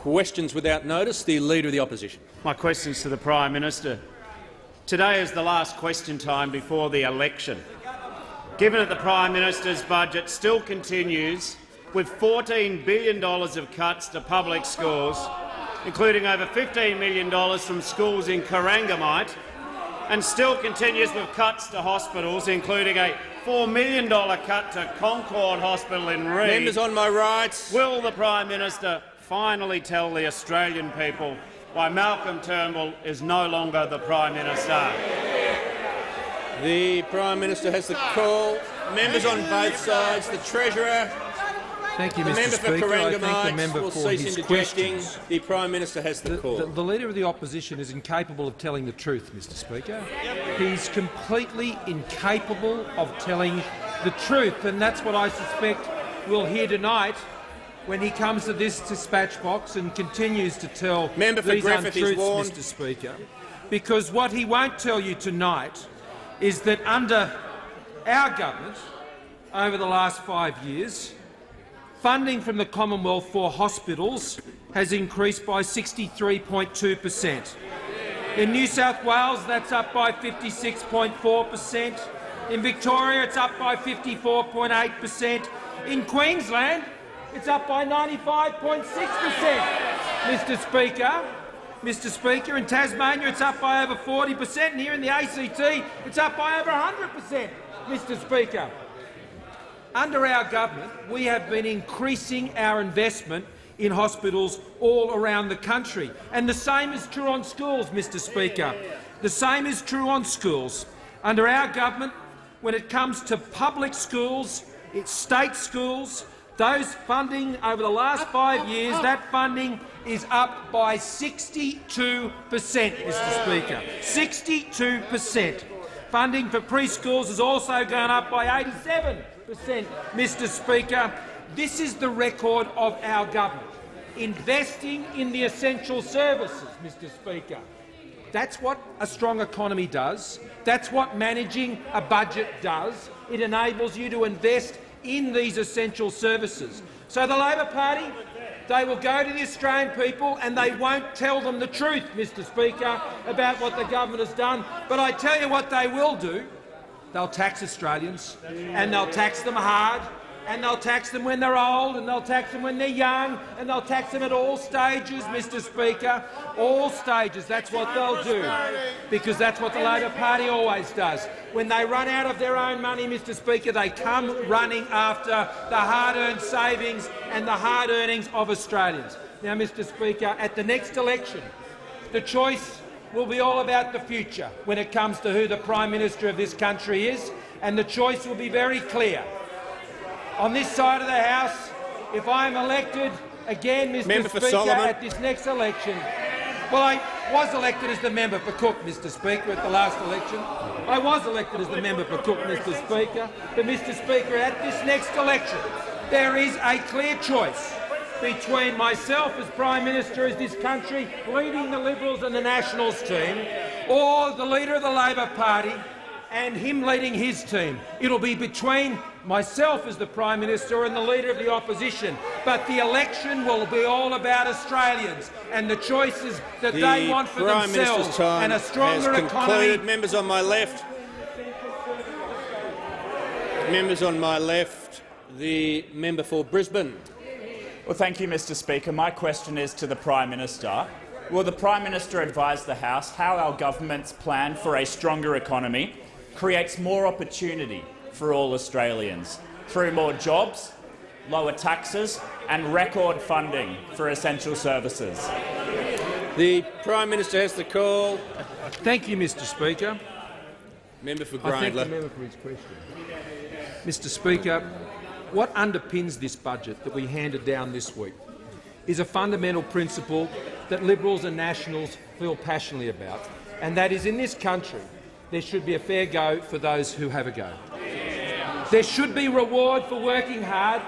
Questions without notice. The Leader of the Opposition. My question is to the Prime Minister. Today is the last question time before the election. Given that the Prime Minister's budget still continues with $14 billion of cuts to public schools, including over $15 million from schools in Corangamite, and still continues with cuts to hospitals, including a $4 million cut to Concord Hospital in Reid. Members on my right. Will the Prime Minister finally tell the Australian people why Malcolm Turnbull is no longer the Prime Minister? The Prime Minister has the call. Members on both sides. The Treasurer. Thank you, The Mr. member for Speaker. I thank the Corangamite member will for cease his interjecting. questions. The Prime Minister has the call. The Leader of the Opposition is incapable of telling the truth, Mr. Speaker. He's completely incapable of telling the truth, and that's what I suspect we'll hear tonight when he comes to this dispatch box and continues to tell these untruths, Mr. Speaker. Because what he won't tell you tonight is that under our government, over the last 5 years, funding from the Commonwealth for hospitals has increased by 63.2%. In New South Wales, that's up by 56.4%. In Victoria, it's up by 54.8%. In Queensland, it's up by 95.6%. Mr. Speaker, in Tasmania, it's up by over 40%, and here in the ACT, it's up by over 100%. Mr. Speaker, under our government, we have been increasing our investment in hospitals all around the country, and the same is true on schools, Mr. Speaker. The same is true on schools. Under our government, when it comes to public schools, state schools, those funding over the last 5 years, that funding is up by 62%, Mr. Speaker. 62%. Funding for preschools has also gone up by 87%, Mr. Speaker. This is the record of our government, investing in the essential services, Mr. Speaker. That's what a strong economy does. That's what managing a budget does. It enables you to invest in these essential services. So the Labor Party, they will go to the Australian people and they won't tell them the truth, Mr. Speaker, about what the government has done. But I tell you what they will do. They'll tax Australians, and they'll tax them hard, and they'll tax them when they're old, and they'll tax them when they're young, and they'll tax them at all stages, Mr. Speaker. All stages, that's what they'll do, because that's what the Labor Party always does. When they run out of their own money, Mr. Speaker, they come running after the hard-earned savings and the hard earnings of Australians. Now, Mr. Speaker, at the next election, the choice will be all about the future when it comes to who the Prime Minister of this country is, and the choice will be very clear. On this side of the House, if I am elected again, Mr. Speaker, at this next election, well, I was elected as the member for Cook, Mr. Speaker, at the last election. I was elected as the member for Cook, Mr. Speaker. But, Mr. Speaker, at this next election, there is a clear choice between myself as Prime Minister of this country, leading the Liberals and the Nationals team, or the Leader of the Labor Party and him leading his team. It'll be between myself as the Prime Minister and the Leader of the Opposition. But the election will be all about Australians and the choices that they want for themselves, and a stronger economy. Members on my left. Members on my left. The member for Brisbane. Well, thank you, Mr. Speaker. My question is to the Prime Minister. Will the Prime Minister advise the House how our government's plan for a stronger economy creates more opportunity for all Australians through more jobs, lower taxes and record funding for essential services? The Prime Minister has the call. Thank you, Mr. Speaker. Member for I thank the Grindler. member for his question. Mr. Speaker, what underpins this budget that we handed down this week is a fundamental principle that Liberals and Nationals feel passionately about, and that is, in this country there should be a fair go for those who have a go. There should be reward for working hard.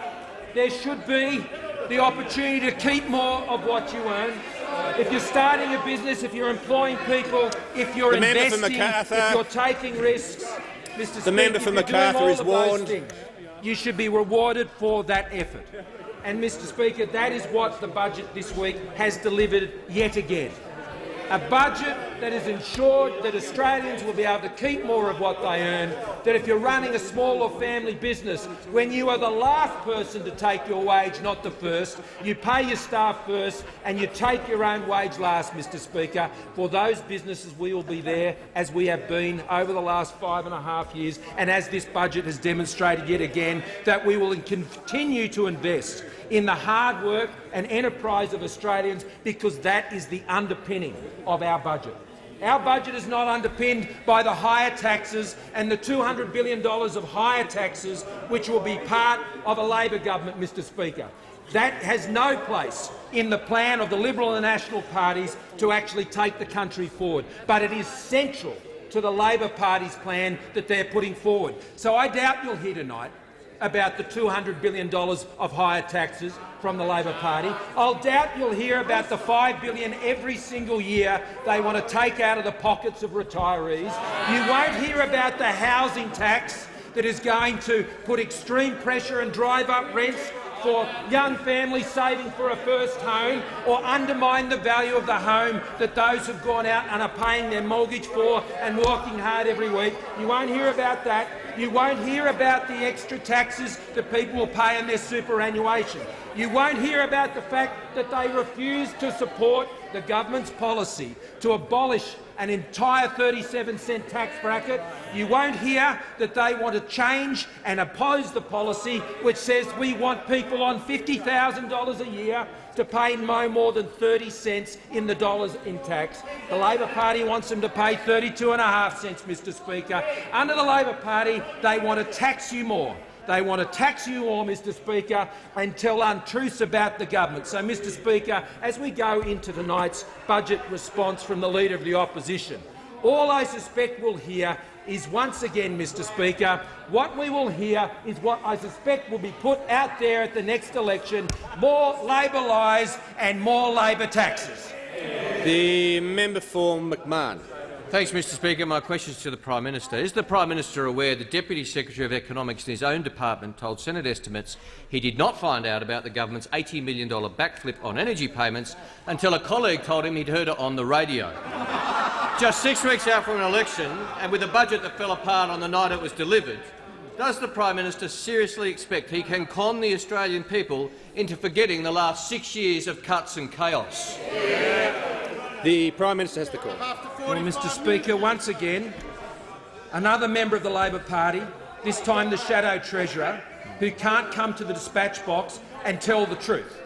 There should be the opportunity to keep more of what you earn. If you're starting a business, if you're employing people, if you're investing, if you're taking risks, Mr. Speaker, member for Macarthur is warned. You should be rewarded for that effort. And, Mr Speaker, that is what the budget this week has delivered yet again. A budget that has ensured that Australians will be able to keep more of what they earn, that if you're running a small or family business, when you are the last person to take your wage, not the first, you pay your staff first and you take your own wage last, Mr Speaker. For those businesses, we will be there, as we have been over the last 5.5 years, and as this budget has demonstrated yet again, that we will continue to invest in the hard work and enterprise of Australians, because that is the underpinning of our budget. Our budget is not underpinned by the higher taxes and the $200 billion of higher taxes which will be part of a Labor government, Mr Speaker. That has no place in the plan of the Liberal and National parties to actually take the country forward, but it is central to the Labor Party's plan that they're putting forward. So I doubt you'll hear tonight about the $200 billion of higher taxes from the Labor Party. I'll doubt you'll hear about the $5 billion every single year they want to take out of the pockets of retirees. You won't hear about the housing tax that is going to put extreme pressure and drive up rents for young families saving for a first home, or undermine the value of the home that those who've gone out and are paying their mortgage for and working hard every week. You won't hear about that. You won't hear about the extra taxes that people will pay on their superannuation. You won't hear about the fact that they refuse to support the government's policy to abolish an entire 37-cent tax bracket. You won't hear that they want to change and oppose the policy which says we want people on $50,000 a year to pay no more than 30 cents in the dollars in tax. The Labor Party wants them to pay 32.5 cents, Mr Speaker. Under the Labor Party, they want to tax you more. They want to tax you more, Mr Speaker, and tell untruths about the government. So, Mr Speaker, as we go into tonight's budget response from the Leader of the Opposition, all I suspect we'll hear is, once again, Mr Speaker, what we will hear is what I suspect will be put out there at the next election: more Labor lies and more Labor taxes. The member for McMahon. Thanks, Mr Speaker. My question is to the Prime Minister. Is the Prime Minister aware the Deputy Secretary of Economics in his own department told Senate estimates he did not find out about the government's $80 million backflip on energy payments until a colleague told him he'd heard it on the radio? Just 6 weeks out from an election, and with a budget that fell apart on the night it was delivered, does the Prime Minister seriously expect he can con the Australian people into forgetting the last 6 years of cuts and chaos? The Prime Minister has the call. Well, Mr Speaker, once again, another member of the Labor Party, this time the Shadow Treasurer, who can't come to the dispatch box and tell the truth.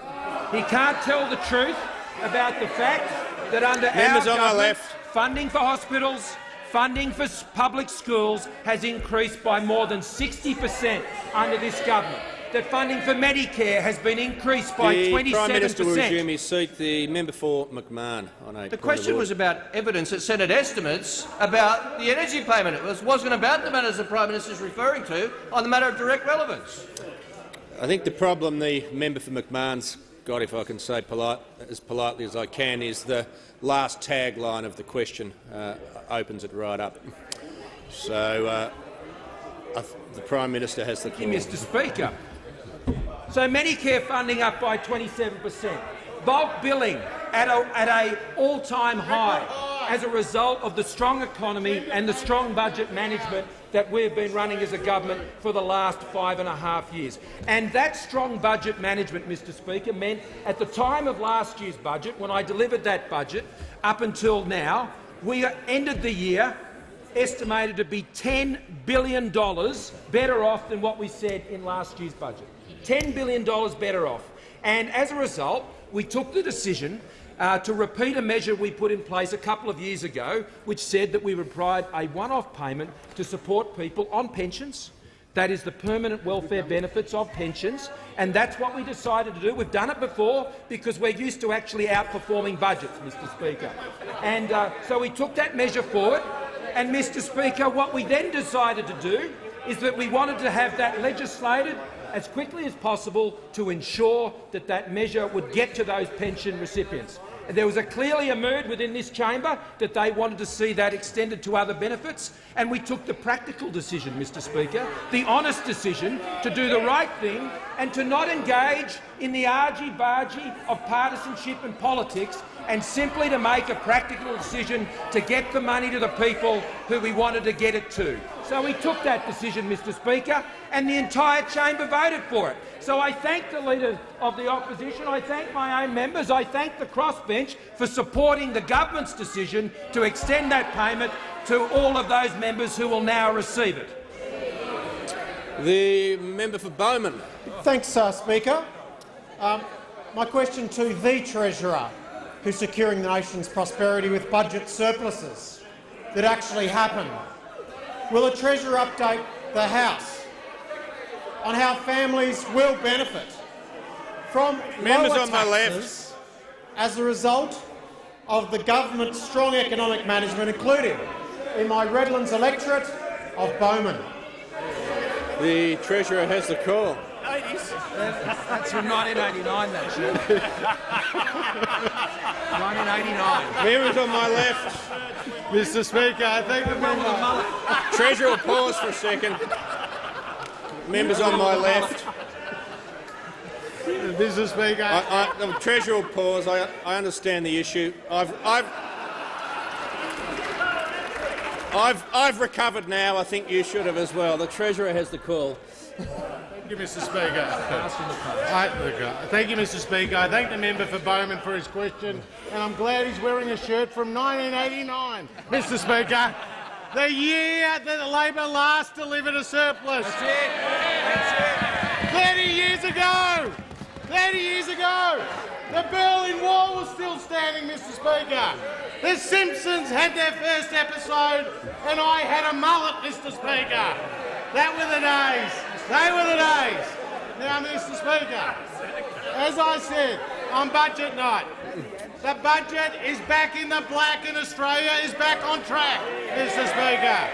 He can't tell the truth about the fact that under our government, funding for hospitals, funding for public schools has increased by more than 60% under this government. That funding for Medicare has been increased by 27%. The Prime Minister will resume his seat. The member for McMahon. The question was about evidence at Senate estimates about the energy payment. It wasn't about the matters the Prime Minister is referring to on the matter of direct relevance. I think the problem the member for McMahon's got, if I can say as politely as I can, is the last tagline of the question opens it right up. So the Prime Minister has the call. Mr Speaker. So Medicare funding up by 27%, bulk billing at a all-time high as a result of the strong economy and the strong budget management that we've been running as a government for the last 5.5 years. And that strong budget management, Mr Speaker, meant at the time of last year's budget, when I delivered that budget, up until now, we ended the year estimated to be $10 billion better off than what we said in last year's budget. $10 billion better off. And as a result, we took the decision to repeat a measure we put in place a couple of years ago, which said that we would provide a one-off payment to support people on pensions. That is the permanent welfare benefits of pensions, and that's what we decided to do. We've done it before because we're used to actually outperforming budgets, Mr Speaker. And so we took that measure forward, and, Mr Speaker, what we then decided to do is that we wanted to have that legislated as quickly as possible to ensure that that measure would get to those pension recipients. And there was clearly a mood within this chamber that they wanted to see that extended to other benefits, and we took the practical decision, Mr Speaker, the honest decision, to do the right thing and to not engage in the argy-bargy of partisanship and politics, and simply to make a practical decision to get the money to the people who we wanted to get it to. So we took that decision, Mr Speaker, and the entire chamber voted for it. So I thank the Leader of the Opposition, I thank my own members, I thank the crossbench for supporting the government's decision to extend that payment to all of those members who will now receive it. The member for Bowman. Thanks, Speaker. My question to the Treasurer, who's securing the nation's prosperity with budget surpluses that actually happen. Will the Treasurer update the House on how families will benefit from Members lower on my taxes as a result of the government's strong economic management, including in my Redlands electorate of Bowman? The Treasurer has the call. That's from 1989, that shit. 1989. Members on my left. Mr Speaker, I thank the member. Treasurer will pause for a second. Members on my left. Mr Speaker. The Treasurer will pause. I understand the issue. I've recovered now. I think you should have as well. The Treasurer has the call. Thank you, Mr Speaker. Thank you, Mr Speaker. I thank the member for Bowman for his question, and I'm glad he's wearing a shirt from 1989, Mr Speaker, the year that Labor last delivered a surplus. That's it. That's it. 30 years ago! 30 years ago! The Berlin Wall was still standing, Mr Speaker. The Simpsons had their first episode, and I had a mullet, Mr Speaker. That were the days. They were the days. Now, Mr Speaker, as I said on budget night, the budget is back in the black and Australia is back on track, Mr Speaker,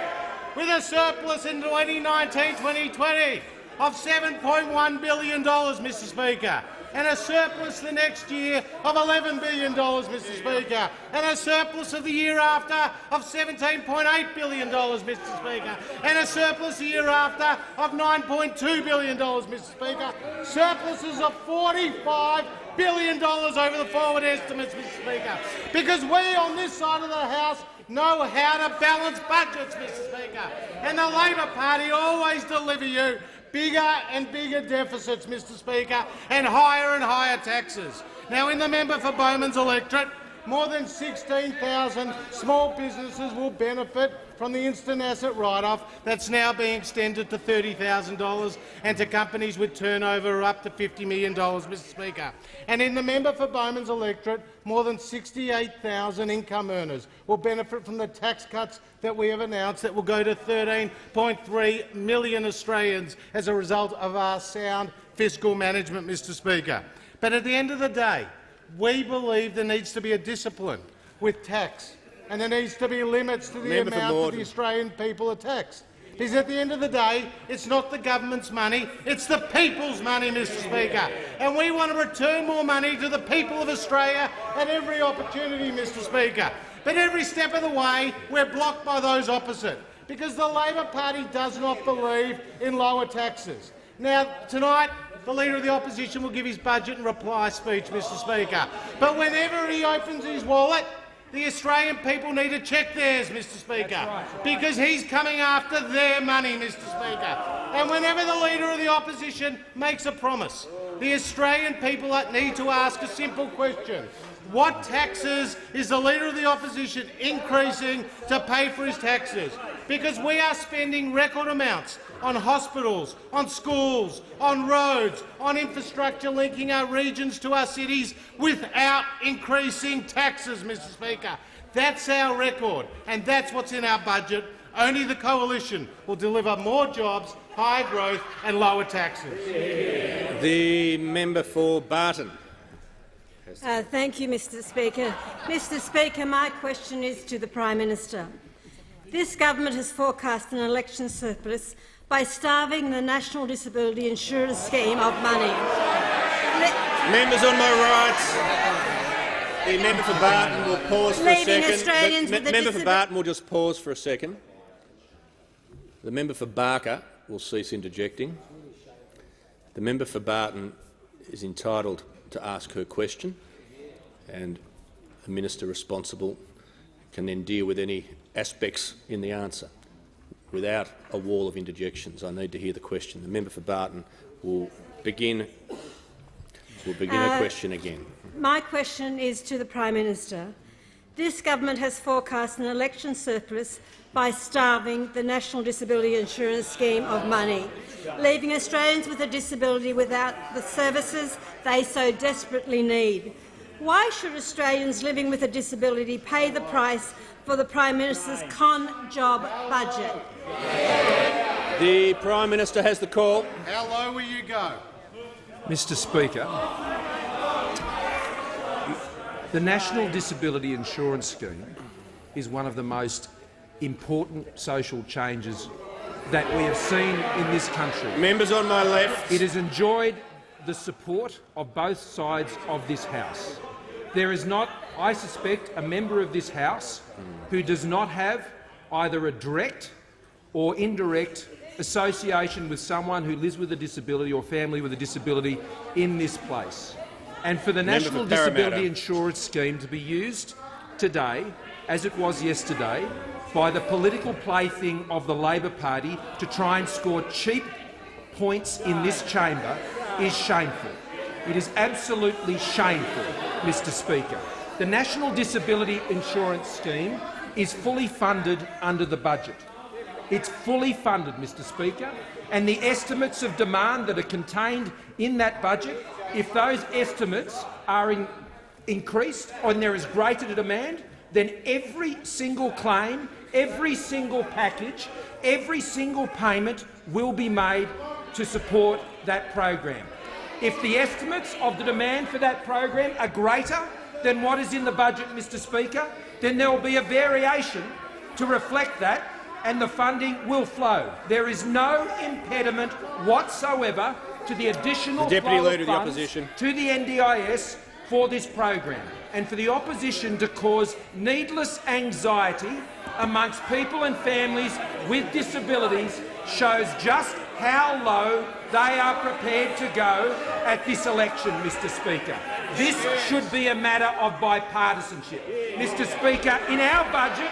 with a surplus in 2019-2020 of $7.1 billion, Mr Speaker, and a surplus the next year of $11 billion, Mr Speaker, and a surplus of the year after of $17.8 billion, Mr Speaker, and a surplus the year after of $9.2 billion, Mr Speaker, surpluses of $45 billion over the forward estimates, Mr Speaker, because we on this side of the House know how to balance budgets, Mr Speaker, and the Labor Party always deliver you bigger and bigger deficits, Mr Speaker, and higher taxes. Now, in the member for Bowman's electorate, more than 16,000 small businesses will benefit from the instant asset write-off that's now being extended to $30,000 and to companies with turnover up to $50 million, Mr Speaker. And in the member for Bowman's electorate, more than 68,000 income earners will benefit from the tax cuts that we have announced that will go to 13.3 million Australians as a result of our sound fiscal management, Mr Speaker. But at the end of the day, we believe there needs to be a discipline with tax, and there needs to be limits to the amount that the Australian people are taxed. Because at the end of the day, it's not the government's money, it's the people's money, Mr Speaker. And we want to return more money to the people of Australia at every opportunity, Mr Speaker. But every step of the way, we're blocked by those opposite, because the Labor Party does not believe in lower taxes. Now, tonight, the Leader of the Opposition will give his budget and reply speech, Mr Speaker. But whenever he opens his wallet, the Australian people need to check theirs, Mr Speaker, because he's coming after their money, Mr Speaker. And whenever the Leader of the Opposition makes a promise, the Australian people need to ask a simple question. What taxes is the Leader of the Opposition increasing to pay for his taxes? Because we are spending record amounts on hospitals, on schools, on roads, on infrastructure linking our regions to our cities without increasing taxes, Mr Speaker. That's our record, and that's what's in our budget. Only the Coalition will deliver more jobs, higher growth and lower taxes. The member for Barton. Thank you, Mr Speaker. Mr Speaker, my question is to the Prime Minister. This government has forecast an election surplus by starving the National Disability Insurance Scheme of money. Members on my right. The member for Barton will pause for a second. The member for Barton will just pause for a second. The member for Barker will cease interjecting. The member for Barton is entitled to ask her question, and the minister responsible can then deal with any aspects in the answer without a wall of interjections. I need to hear the question. The member for Barton will begin her question again. My question is to the Prime Minister. This government has forecast an election surplus by starving the National Disability Insurance Scheme of money, leaving Australians with a disability without the services they so desperately need. Why should Australians living with a disability pay the price for the Prime Minister's con-job budget? The Prime Minister has the call. How low will you go? Mr Speaker, the National Disability Insurance Scheme is one of the most important social changes that we have seen in this country. Members on my left. It has enjoyed the support of both sides of this House. There is not, I suspect, a member of this House who does not have either a direct or indirect association with someone who lives with a disability or family with a disability in this place. And for the National Disability Insurance Scheme to be used today, as it was yesterday, by the political plaything of the Labor Party to try and score cheap points in this chamber is shameful. It is absolutely shameful, Mr Speaker. The National Disability Insurance Scheme is fully funded under the budget. It's fully funded, Mr Speaker, and the estimates of demand that are contained in that budget, if those estimates are increased and there is greater demand, then every single claim, every single package, every single payment will be made to support that program. If the estimates of the demand for that program are greater than what is in the budget, Mr Speaker, then there will be a variation to reflect that, and the funding will flow. There is no impediment whatsoever to the additional flow of funds to the NDIS for this program, and for the opposition to cause needless anxiety amongst people and families with disabilities shows just how low they are prepared to go at this election, Mr Speaker. This should be a matter of bipartisanship. Mr Speaker, in our budget,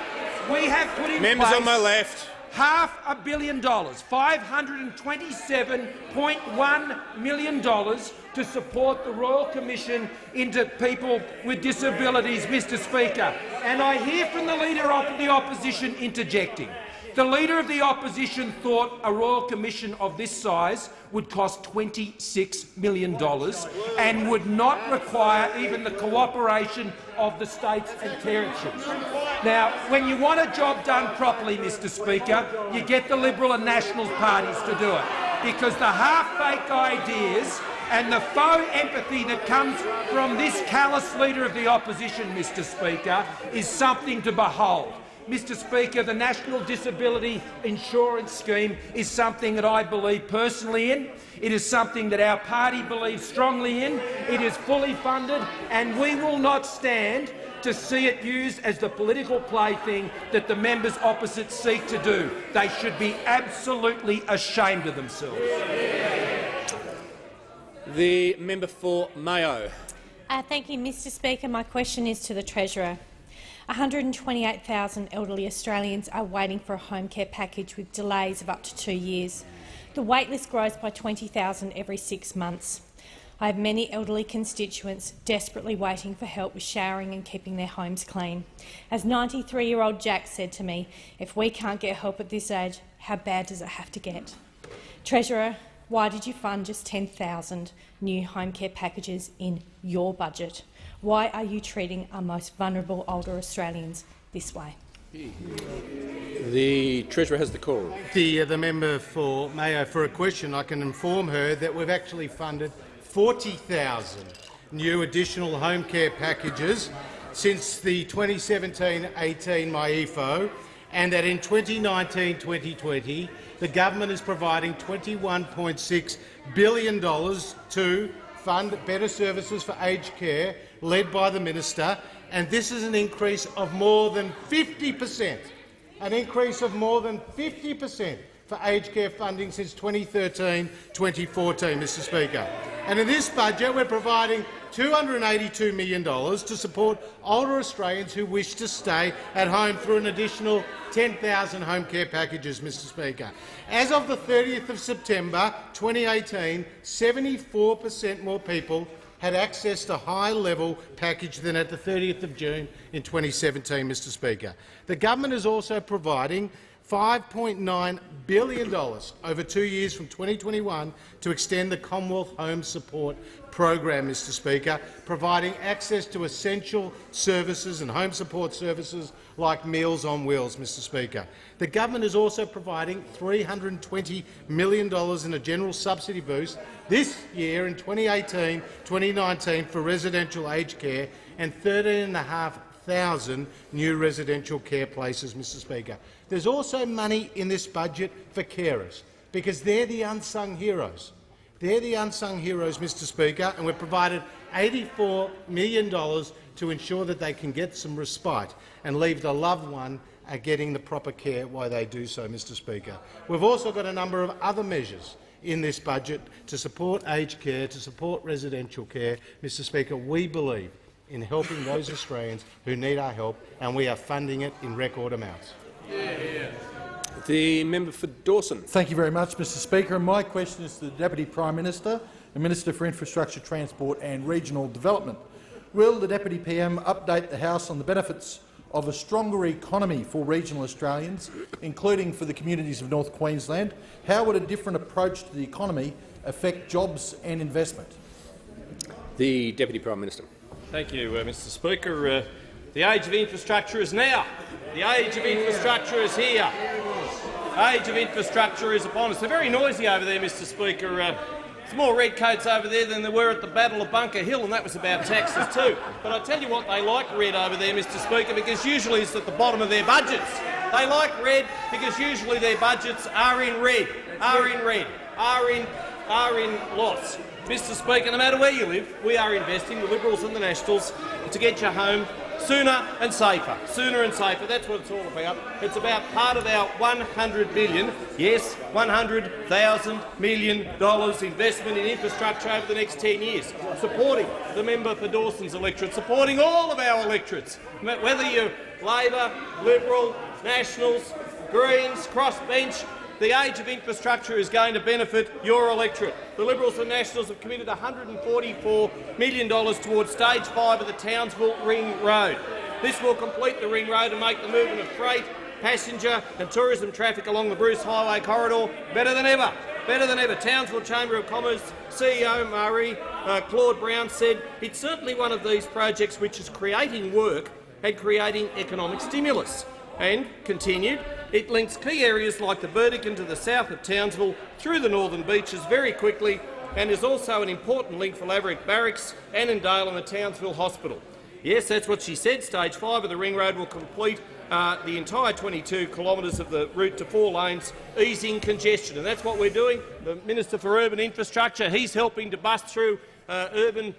we have put in Members place on my left. $500 million, $527.1 million to support the Royal Commission into people with disabilities, Mr Speaker. And I hear from the Leader of the Opposition interjecting. The Leader of the Opposition thought a Royal Commission of this size would cost $26 million and would not require even the cooperation of the states and territories. Now, when you want a job done properly, Mr Speaker, you get the Liberal and National parties to do it, because the half-baked ideas and the faux empathy that comes from this callous Leader of the Opposition, Mr Speaker, is something to behold. Mr Speaker, the National Disability Insurance Scheme is something that I believe personally in. It is something that our party believes strongly in. It is fully funded, and we will not stand to see it used as the political plaything that the members opposite seek to do. They should be absolutely ashamed of themselves. The member for Mayo. Thank you, Mr Speaker. My question is to the Treasurer. 128,000 elderly Australians are waiting for a home care package with delays of up to 2 years. The waitlist grows by 20,000 every 6 months. I have many elderly constituents desperately waiting for help with showering and keeping their homes clean. As 93-year-old Jack said to me, if we can't get help at this age, how bad does it have to get? Treasurer, why did you fund just 10,000 new home care packages in your budget? Why are you treating our most vulnerable older Australians this way? The Treasurer has the call. The member for Mayo for a question. I can inform her that we've actually funded 40,000 new additional home care packages since the 2017-18 MyEFO, and that in 2019-2020 the government is providing $21.6 billion to fund better services for aged care, led by the minister, and this is an increase of more than 50%, an increase of more than 50% for aged care funding since 2013-2014, Mr Speaker. And in this budget, we're providing $282 million to support older Australians who wish to stay at home through an additional 10,000 home care packages, Mr Speaker. As of the 30th of September 2018, 74% more people had access to a high-level package than at the 30th of June in 2017, Mr Speaker. The government is also providing $5.9 billion over 2 years from 2021 to extend the Commonwealth Home Support Program, Mr Speaker, providing access to essential services and home support services like Meals on Wheels, Mr Speaker. The government is also providing $320 million in a general subsidy boost this year in 2018-2019 for residential aged care and 13,500 new residential care places, Mr Speaker. There's also money in this budget for carers, because they're the unsung heroes. They're the unsung heroes, Mr Speaker, and we've provided $84 million to ensure that they can get some respite and leave the loved one getting the proper care while they do so, Mr Speaker. We've also got a number of other measures in this budget to support aged care, to support residential care. Mr Speaker, we believe in helping those Australians who need our help, and we are funding it in record amounts. The member for Dawson. Thank you very much, Mr Speaker. And my question is to the Deputy Prime Minister and Minister for Infrastructure, Transport and Regional Development. Will the Deputy PM update the House on the benefits of a stronger economy for regional Australians, including for the communities of North Queensland? How would a different approach to the economy affect jobs and investment? The Deputy Prime Minister. Thank you, Mr Speaker. The age of infrastructure is now. The age of infrastructure is here. Age of infrastructure is upon us. They're very noisy over there, Mr Speaker. There's more redcoats over there than there were at the Battle of Bunker Hill, and that was about taxes too. But I tell you what, they like red over there, Mr Speaker, because usually it's at the bottom of their budgets. They like red because usually their budgets are in red, are in loss. Mr Speaker, no matter where you live, we are investing, the Liberals and the Nationals, to get you home sooner and safer. Sooner and safer. That's what it's all about. It's about part of our $100 billion, yes, $100,000 million investment in infrastructure over the next 10 years, supporting the member for Dawson's electorate, supporting all of our electorates, whether you're Labor, Liberal, Nationals, Greens, crossbench. The age of infrastructure is going to benefit your electorate. The Liberals and Nationals have committed $144 million towards Stage 5 of the Townsville Ring Road. This will complete the Ring Road and make the movement of freight, passenger and tourism traffic along the Bruce Highway corridor better than ever. Better than ever. Townsville Chamber of Commerce CEO Murray Claude Brown said it's certainly one of these projects which is creating work and creating economic stimulus. And continued, it links key areas like the Burdekin to the south of Townsville through the northern beaches very quickly, and is also an important link for Laverick Barracks, Annandale and the Townsville Hospital. Yes, that's what she said. Stage 5 of the Ring Road will complete the entire 22 kilometres of the route to 4 lanes, easing congestion. And that's what we're doing. The Minister for Urban Infrastructure, he's helping to bust through urban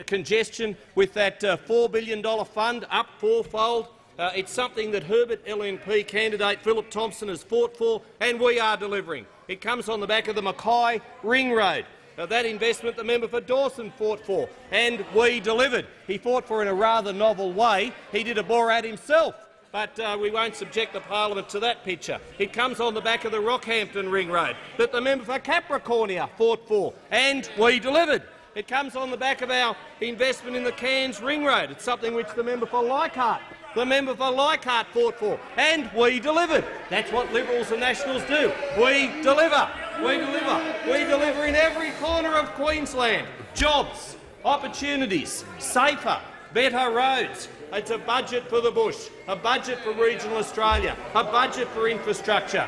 congestion with that $4 billion fund, up fourfold. It's something that Herbert LNP candidate Phillip Thompson has fought for, and we are delivering. It comes on the back of the Mackay Ring Road. That investment the member for Dawson fought for, and we delivered. He fought for in a rather novel way. He did a Borat himself, but we won't subject the parliament to that picture. It comes on the back of the Rockhampton Ring Road that the member for Capricornia fought for, and we delivered. It comes on the back of our investment in the Cairns Ring Road. It's something which the member for Leichhardt fought for, and we delivered. That's what Liberals and Nationals do. We deliver. We deliver. We deliver in every corner of Queensland. Jobs, opportunities, safer, better roads. It's a budget for the bush, a budget for regional Australia, a budget for infrastructure,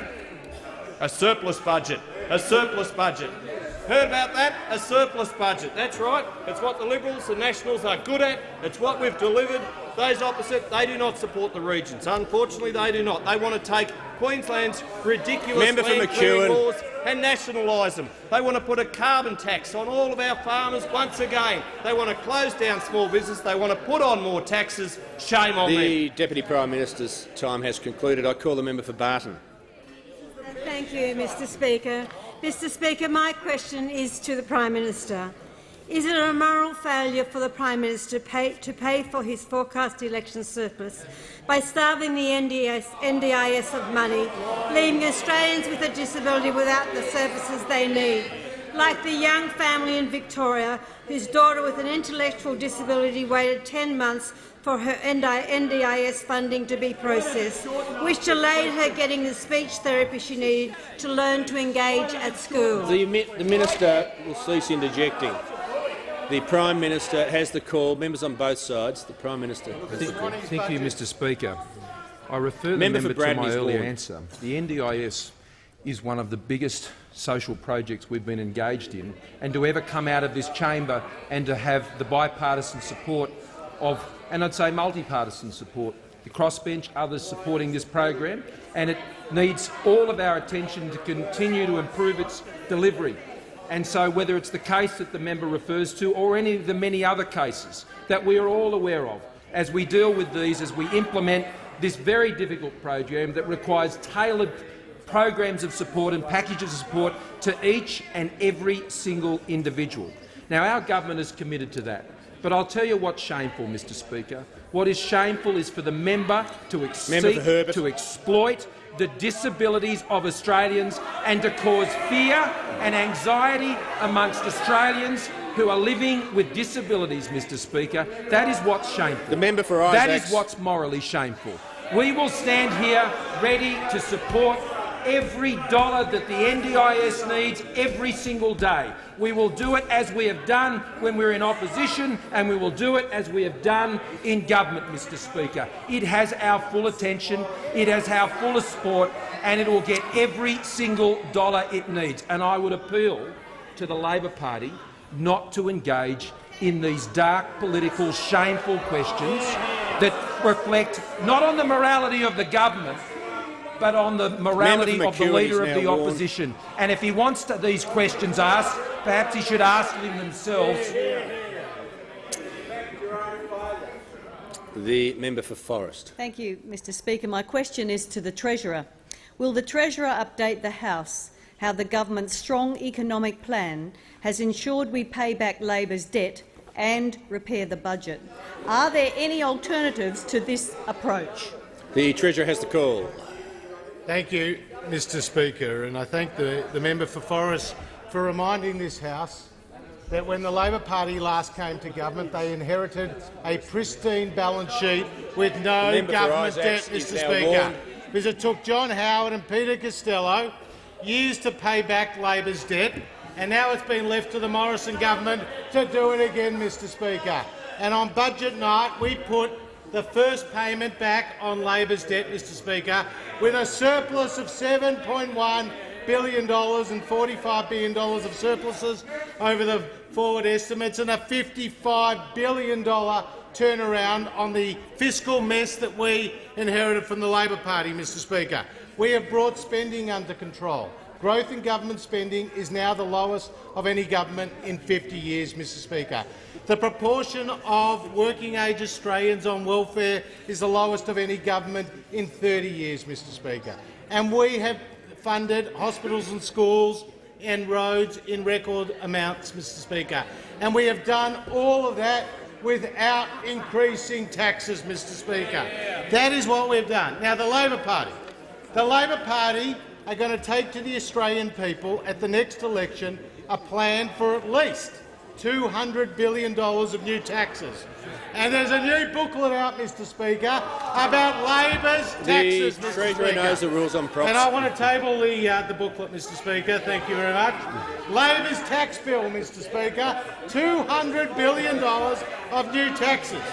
a surplus budget, a surplus budget. Heard about that? A surplus budget. That's right. It's what the Liberals and Nationals are good at. It's what we've delivered. Those opposite, they do not support the regions. Unfortunately, they do not. They want to take Queensland's ridiculous land clearing laws and nationalise them. They want to put a carbon tax on all of our farmers once again. They want to close down small business. They want to put on more taxes. Shame on them. The Deputy Prime Minister's time has concluded. I call the member for Barton. Thank you, Mr Speaker. Mr Speaker, my question is to the Prime Minister. Is it a moral failure for the Prime Minister to pay for his forecast election surplus by starving the NDIS of money, leaving Australians with a disability without the services they need, like the young family in Victoria whose daughter with an intellectual disability waited 10 months for her NDIS funding to be processed, which delayed her getting the speech therapy she needed to learn to engage at school? The Minister will cease interjecting. The Prime Minister has the call. Members on both sides. The Prime Minister has the call. Thank you, Mr Speaker. I refer the member to my earlier answer. The NDIS is one of the biggest social projects we've been engaged in, and to ever come out of this chamber and to have the bipartisan support of, and I'd say multi-partisan support, the crossbench, others supporting this program, and it needs all of our attention to continue to improve its delivery. And so whether it's the case that the member refers to or any of the many other cases that we are all aware of, as we deal with these, as we implement this very difficult program that requires tailored programs of support and packages of support to each and every single individual. Now, our government is committed to that. But I'll tell you what's shameful, Mr Speaker. What is shameful is for the member to seek to exploit the disabilities of Australians and to cause fear and anxiety amongst Australians who are living with disabilities, Mr Speaker. That is what's shameful. The member for Isaacs. That is what's morally shameful. We will stand here ready to support every dollar that the NDIS needs every single day. We will do it as we have done when we're in opposition, and we will do it as we have done in government, Mr Speaker. It has our full attention, it has our full support, and it will get every single dollar it needs. And I would appeal to the Labor Party not to engage in these dark, political, shameful questions that reflect not on the morality of the government, but on the morality of the Leader of the Opposition. And if he wants these questions asked, perhaps he should ask them themselves. The member for Forrest. Thank you, Mr Speaker. My question is to the Treasurer. Will the Treasurer update the House how the government's strong economic plan has ensured we pay back Labor's debt and repair the budget? Are there any alternatives to this approach? The Treasurer has the call. Thank you, Mr Speaker, and I thank the member for Forrest for reminding this House that when the Labor Party last came to government, they inherited a pristine balance sheet with no government debt, Mr Speaker, because it took John Howard and Peter Costello years to pay back Labor's debt, and now it's been left to the Morrison government to do it again, Mr Speaker. And on budget night, we put the first payment back on Labor's debt, Mr Speaker, with a surplus of $7.1 billion and $45 billion of surpluses over the forward estimates, and a $55 billion turnaround on the fiscal mess that we inherited from the Labor Party, Mr Speaker. We have brought spending under control. Growth in government spending is now the lowest of any government in 50 years, Mr Speaker. The proportion of working-age Australians on welfare is the lowest of any government in 30 years, Mr Speaker. And we have funded hospitals and schools and roads in record amounts, Mr Speaker. And we have done all of that without increasing taxes, Mr Speaker. That is what we've done. Now, the Labor Party are going to take to the Australian people at the next election a plan for at least $200 billion of new taxes. And there's a new booklet out, Mr Speaker, about Labor's taxes, Mr Speaker. The Treasurer knows the rules on props. And I want to table the booklet, Mr Speaker. Thank you very much. Labor's tax bill, Mr Speaker, $200 billion of new taxes.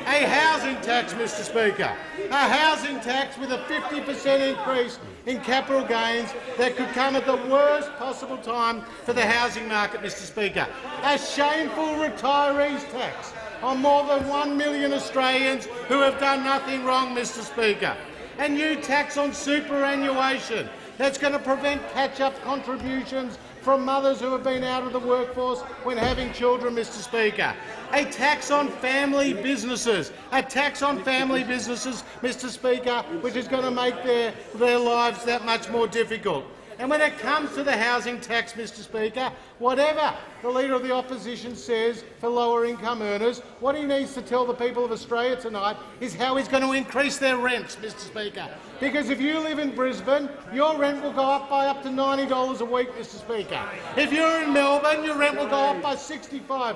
A housing tax, Mr Speaker, a housing tax with a 50% increase in capital gains that could come at the worst possible time for the housing market, Mr Speaker. A shameful retirees tax on more than 1 million Australians who have done nothing wrong, Mr Speaker. A new tax on superannuation that's going to prevent catch-up contributions from mothers who have been out of the workforce when having children, Mr Speaker. A tax on family businesses, Mr Speaker, which is going to make their lives that much more difficult. And when it comes to the housing tax, Mr Speaker, whatever the Leader of the Opposition says for lower-income earners, what he needs to tell the people of Australia tonight is how he's going to increase their rents, Mr Speaker. Because if you live in Brisbane, your rent will go up by up to $90 a week, Mr Speaker. If you're in Melbourne, your rent will go up by $65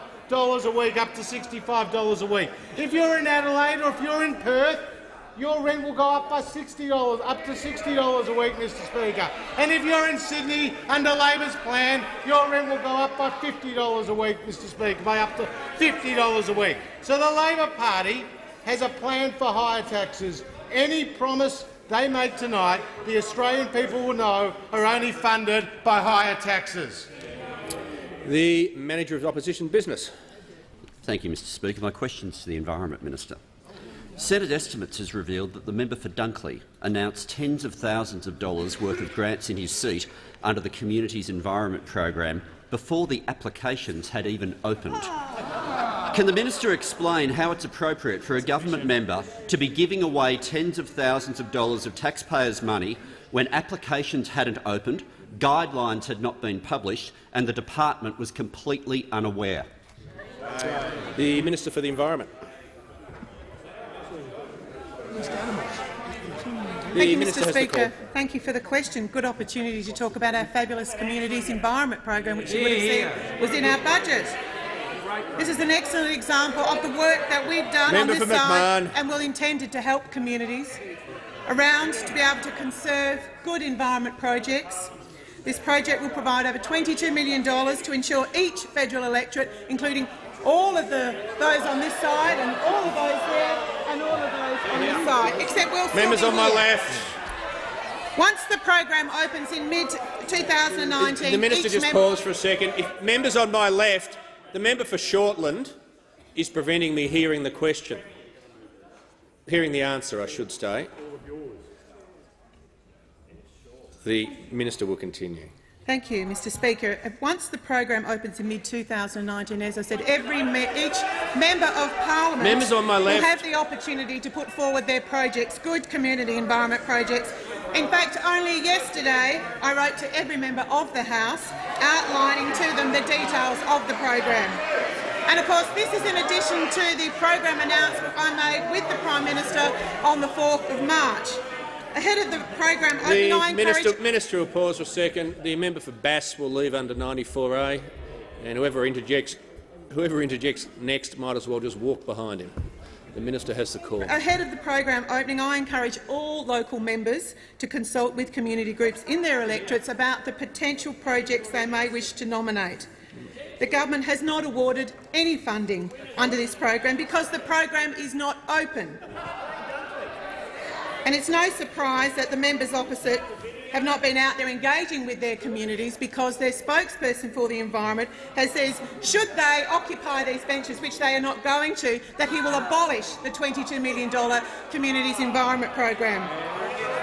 a week, up to $65 a week. If you're in Adelaide or if you're in Perth, your rent will go up by $60, up to $60 a week, Mr Speaker. And if you're in Sydney, under Labor's plan, your rent will go up by $50 a week, Mr Speaker, by up to $50 a week. So the Labor Party has a plan for higher taxes. Any promise they make tonight, the Australian people will know, are only funded by higher taxes. The Manager of Opposition Business. Thank you, Mr Speaker. My question is to the Environment Minister. Senate Estimates has revealed that the member for Dunkley announced tens of thousands of dollars worth of grants in his seat under the Communities Environment Program before the applications had even opened. Can the minister explain how it's appropriate for a government member to be giving away tens of thousands of dollars of taxpayers' money when applications hadn't opened, guidelines had not been published and the department was completely unaware? The Minister for the Environment. Thank you, Mr Speaker. Thank you for the question. Good opportunity to talk about our fabulous Communities Environment Program, which you would have seen was in our budget. This is an excellent example of the work that we've done on this side and will intend to help communities around to be able to conserve good environment projects. This project will provide over $22 million to ensure each federal electorate, including all of those on this side and all of those there and all of those on this side, except we'll still Members be on my here. left. Once the program opens in mid-2019, The minister just paused for a second. If members on my left, the member for Shortland is preventing me hearing the question. Hearing the answer, I should say. The minister will continue. Thank you, Mr Speaker. Once the program opens in mid-2019, as I said, each member of parliament Members on my left. will have the opportunity to put forward their projects, good community environment projects. In fact, only yesterday I wrote to every member of the House outlining to them the details of the program. And of course, this is in addition to the program announcement I made with the Prime Minister on the 4th of March. Ahead of the program opening, I encourage— The minister will pause for a second. The member for Bass will leave under 94A, and whoever interjects next might as well just walk behind him. The minister has the call. Ahead of the program opening, I encourage all local members to consult with community groups in their electorates about the potential projects they may wish to nominate. The government has not awarded any funding under this program because the program is not open. And it's no surprise that the members opposite have not been out there engaging with their communities because their spokesperson for the environment has said should they occupy these benches, which they are not going to, that he will abolish the $22 million Communities Environment Program.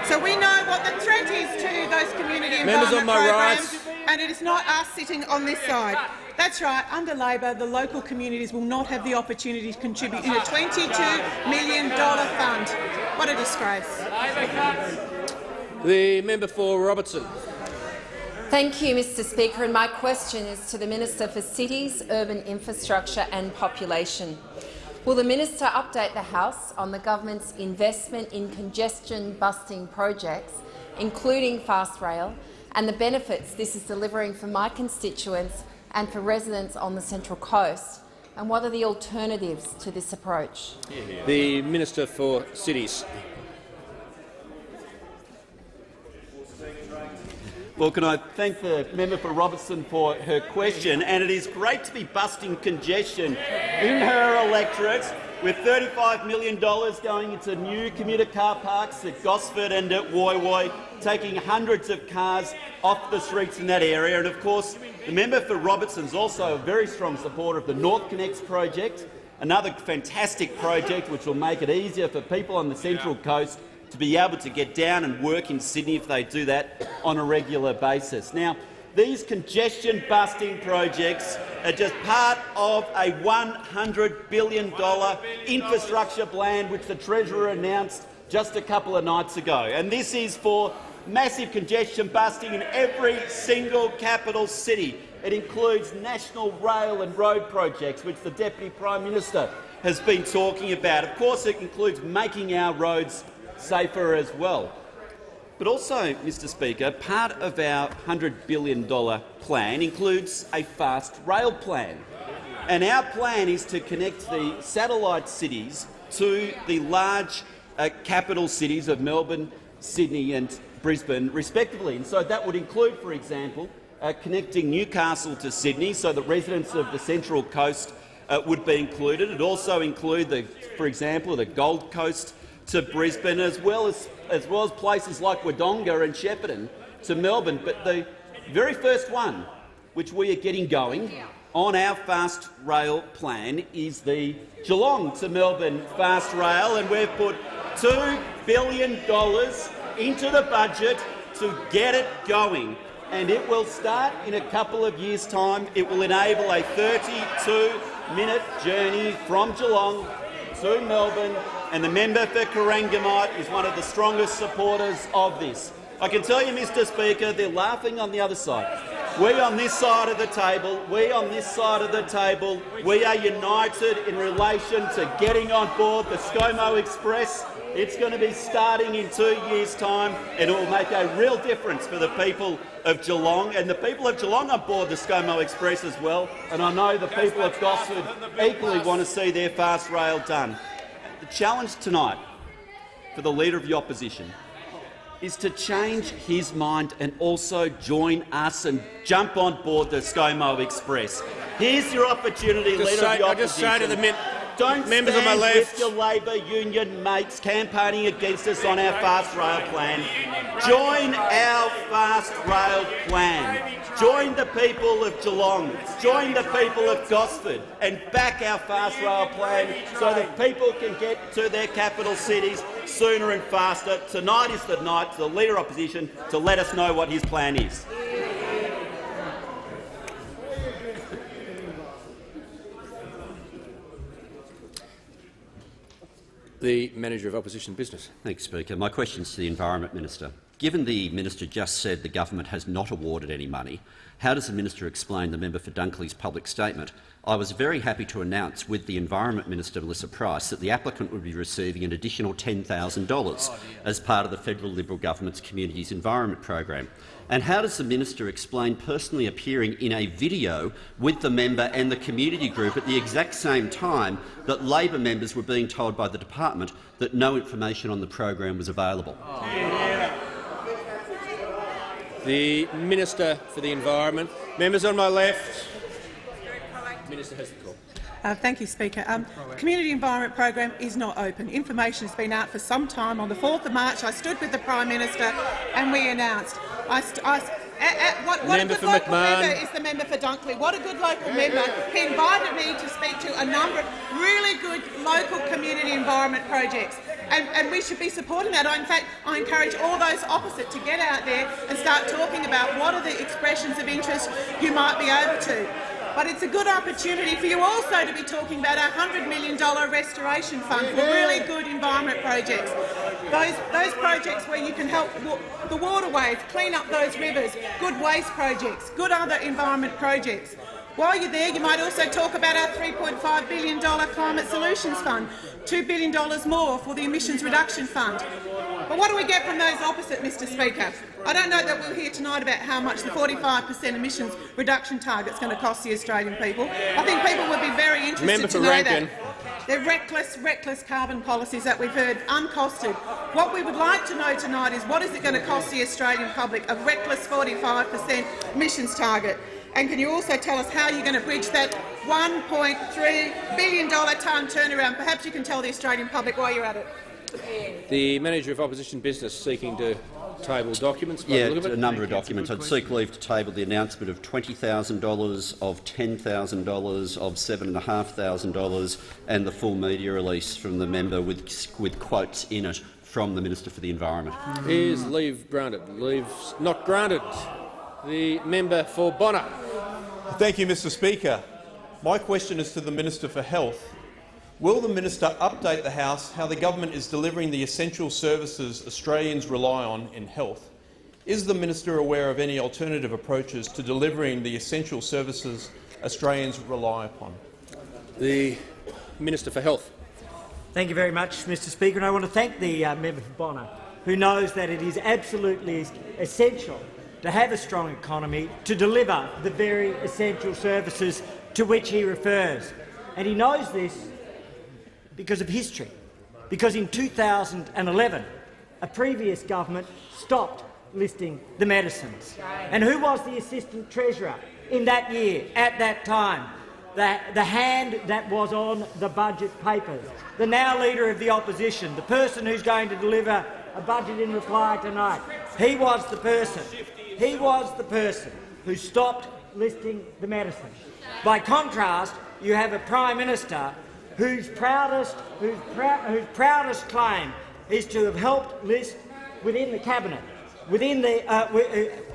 So we know what the threat is to those community environment programs, and it is not us sitting on this side. That's right, under Labor, the local communities will not have the opportunity to contribute in a $22 million fund. What a disgrace. The member for Robertson. Thank you, Mr Speaker, and my question is to the Minister for Cities, Urban Infrastructure and Population. Will the minister update the House on the government's investment in congestion-busting projects, including fast rail, and the benefits this is delivering for my constituents and for residents on the Central Coast, and what are the alternatives to this approach? The Minister for Cities. Well, can I thank the member for Robertson for her question, and it is great to be busting congestion in her electorate with $35 million going into new commuter car parks at Gosford and at Woy Woy, taking hundreds of cars off the streets in that area. And of course, the member for Robertson is also a very strong supporter of the North Connects project, another fantastic project which will make it easier for people on the Central Coast to be able to get down and work in Sydney if they do that on a regular basis. Now, these congestion-busting projects are just part of a $100 billion infrastructure plan which the Treasurer announced just a couple of nights ago. And this is for massive congestion busting in every single capital city. It includes national rail and road projects, which the Deputy Prime Minister has been talking about. Of course, it includes making our roads safer as well. But also, Mr Speaker, part of our $100 billion plan includes a fast rail plan. And our plan is to connect the satellite cities to the large capital cities of Melbourne, Sydney and Brisbane, respectively. And so that would include, for example, connecting Newcastle to Sydney so that residents of the Central Coast would be included. It also include, for example, the Gold Coast to Brisbane, as well as places like Wodonga and Shepparton to Melbourne. But the very first one, which we are getting going on our fast rail plan, is the Geelong to Melbourne fast rail, and we've put $2 billion into the budget to get it going. And it will start in a couple of years' time. It will enable a 32-minute journey from Geelong to Melbourne, and the member for Corangamite is one of the strongest supporters of this. I can tell you, Mr Speaker, they're laughing on the other side. We on this side of the table, we are united in relation to getting on board the ScoMo Express. It's going to be starting in 2 years' time, and it will make a real difference for the people of Geelong, and the people of Geelong on board the ScoMo Express as well. And I know the people of Gosford equally want to see their fast rail done. The challenge tonight for the Leader of the Opposition is to change his mind and also join us and jump on board the ScoMo Express. Here's your opportunity, Leader of the Opposition. I just say to the Don't members stand on my left with your Labor union mates campaigning against us on our fast rail plan. Join our fast rail plan. Join the people of Geelong. Join the people of Gosford and back our fast rail plan so that people can get to their capital cities sooner and faster. Tonight is the night for the Leader of Opposition to let us know what his plan is. The Manager of Opposition Business. Thanks, Speaker. My question is to the Environment Minister. Given the Minister just said the government has not awarded any money, how does the Minister explain the member for Dunkley's public statement? I was very happy to announce with the Environment Minister, Melissa Price, that the applicant would be receiving an additional $10,000 as part of the federal Liberal government's Communities Environment program. And how does the Minister explain personally appearing in a video with the member and the community group at the exact same time that Labor members were being told by the department that no information on the program was available? The Minister for the Environment. Members on my left. The Minister has the call. Thank you, Speaker. The Community Environment program is not open. Information has been out for some time. On the 4th of March, I stood with the Prime Minister and we announced. What a good local member is the member for Dunkley. What a good local member. He invited me to speak to a number of really good local community environment projects. And we should be supporting that. In fact, I encourage all those opposite to get out there and start talking about what are the expressions of interest you might be able to. But it's a good opportunity for you also to be talking about our $100 million restoration fund for really good environment projects. Those projects where you can help the waterways, clean up those rivers, good waste projects, good other environment projects. While you're there, you might also talk about our $3.5 billion Climate Solutions Fund, $2 billion more for the Emissions Reduction Fund. But what do we get from those opposite, Mr Speaker? I don't know that we'll hear tonight about how much the 45% emissions reduction target is going to cost the Australian people. I think people would be very interested to know that. They're reckless carbon policies that we've heard, uncosted. What we would like to know tonight is what is it going to cost the Australian public, a reckless 45% emissions target? And can you also tell us how you're going to bridge that $1.3 billion tonne turnaround? Perhaps you can tell the Australian public while you're at it. The Manager of Opposition Business seeking to table documents. A number of documents. I'd seek leave to table the announcement of $20,000, of $10,000, of $7,500 and the full media release from the member with quotes in it from the Minister for the Environment. Is leave granted? Leave not granted. The member for Bonner. Thank you, Mr Speaker. My question is to the Minister for Health. Will the Minister update the House how the government is delivering the essential services Australians rely on in health, Is the minister aware of any alternative approaches to delivering the essential services Australians rely upon? The Minister for Health. Thank you very much, Mr Speaker, and I want to thank the member for Bonner, who knows that it is absolutely essential to have a strong economy to deliver the very essential services to which he refers. And he knows this because of history, because in 2011 a previous government stopped listing the medicines. And who was the Assistant Treasurer in that year, at that time? The hand that was on the budget papers, the now Leader of the Opposition, the person who's going to deliver a budget in reply tonight. He was the person who stopped listing the medicine. By contrast, you have a Prime Minister whose proudest claim is to have helped list within the Cabinet,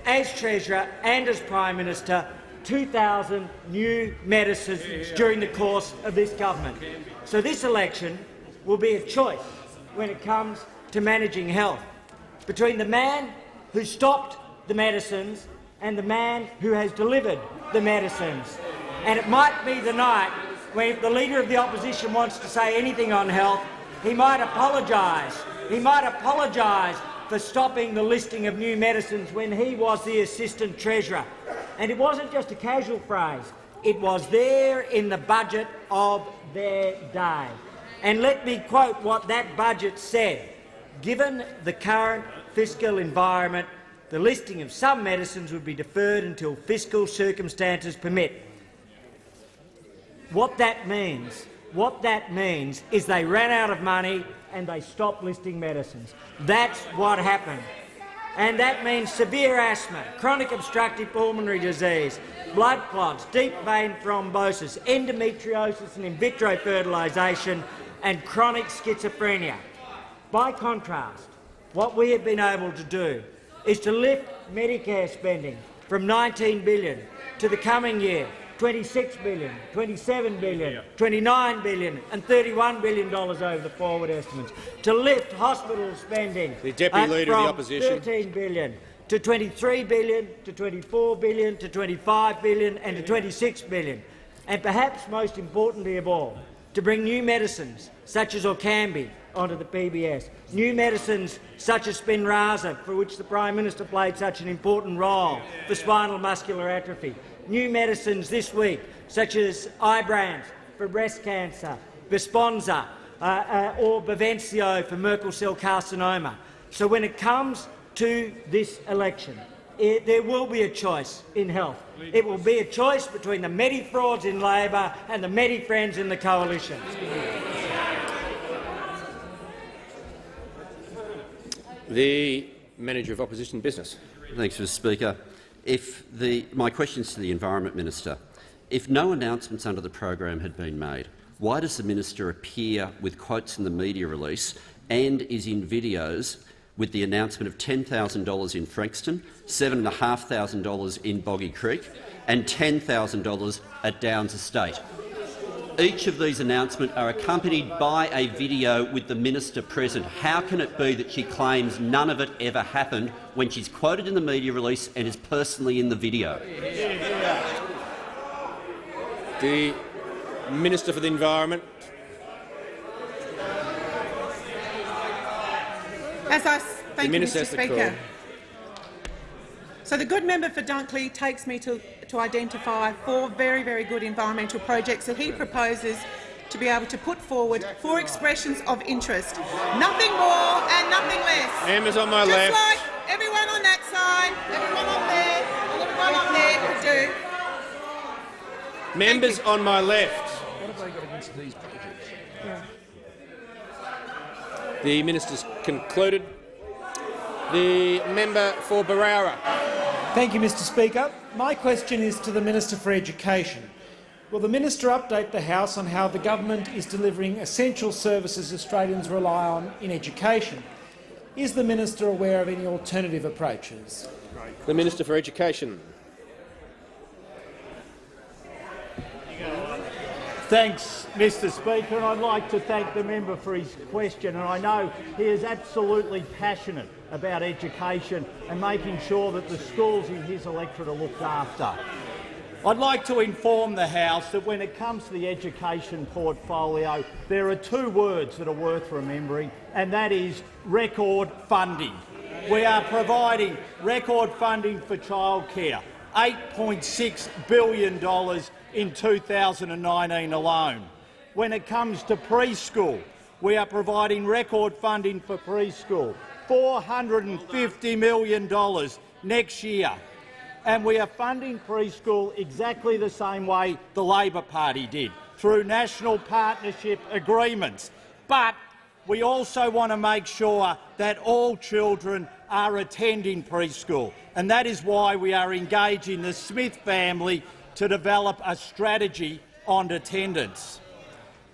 as Treasurer and as Prime Minister, 2,000 new medicines during the course of this government. So this election will be a choice when it comes to managing health between the man who stopped the medicines and the man who has delivered the medicines. And it might be the night when, if the Leader of the Opposition wants to say anything on health, he might apologise. He might apologise for stopping the listing of new medicines when he was the Assistant Treasurer. And it wasn't just a casual phrase. It was there in the budget of their day. And let me quote what that budget said. Given the current fiscal environment, the listing of some medicines would be deferred until fiscal circumstances permit. What that means is they ran out of money and they stopped listing medicines. That's what happened. And that means severe asthma, chronic obstructive pulmonary disease, blood clots, deep vein thrombosis, endometriosis and in vitro fertilisation, and chronic schizophrenia. By contrast, what we have been able to do is to lift Medicare spending from $19 billion to the coming year $26 billion, $27 billion, $29 billion and $31 billion over the forward estimates, to lift hospital spending the Deputy Leader of the Opposition. $13 billion to $23 billion, to $24 billion, to $25 billion and to $26 billion. And perhaps most importantly of all, to bring new medicines such as Orkambi onto the PBS, new medicines such as Spinraza, for which the Prime Minister played such an important role for spinal muscular atrophy, new medicines this week such as Ibrance for breast cancer, Besponsa or Bavencio for Merkel cell carcinoma. So when it comes to this election, there will be a choice in health. It will be a choice between the Medi-frauds in Labor and the Medi-friends in the coalition. The Manager of Opposition Business. Thanks, Mr Speaker. My question is to the Environment Minister. If no announcements under the program had been made, why does the minister appear with quotes in the media release and is in videos with the announcement of $10,000 in Frankston, $7,500 in Boggy Creek and $10,000 at Downs Estate? Each of these announcements are accompanied by a video with the minister present. How can it be that she claims none of it ever happened when she's quoted in the media release and is personally in the video? The Minister for the Environment. Thank you, Mr Speaker. So the good member for Dunkley takes me to identify 4 very, very good environmental projects that he proposes to be able to put forward for expressions of interest. Nothing more and nothing less. Members on my Just left. like everyone on that side, everyone on there, and everyone up there could do. Members on my left. What have they got against these projects? Yeah. The minister's concluded. The member for Barara. Thank you, Mr Speaker. My question is to the Minister for Education. Will the minister update the House on how the government is delivering essential services Australians rely on in education? Is the minister aware of any alternative approaches? The Minister for Education. Thanks, Mr Speaker, and I'd like to thank the member for his question. And I know he is absolutely passionate about education and making sure that the schools in his electorate are looked after. I'd like to inform the House that when it comes to the education portfolio, there are two words that are worth remembering, and that is record funding. We are providing record funding for childcare, $8.6 billion in 2019 alone. When it comes to preschool, we are providing record funding for preschool, $450 million next year. And we are funding preschool exactly the same way the Labor Party did, through national partnership agreements. But we also want to make sure that all children are attending preschool, and that is why we are engaging the Smith family to develop a strategy on attendance.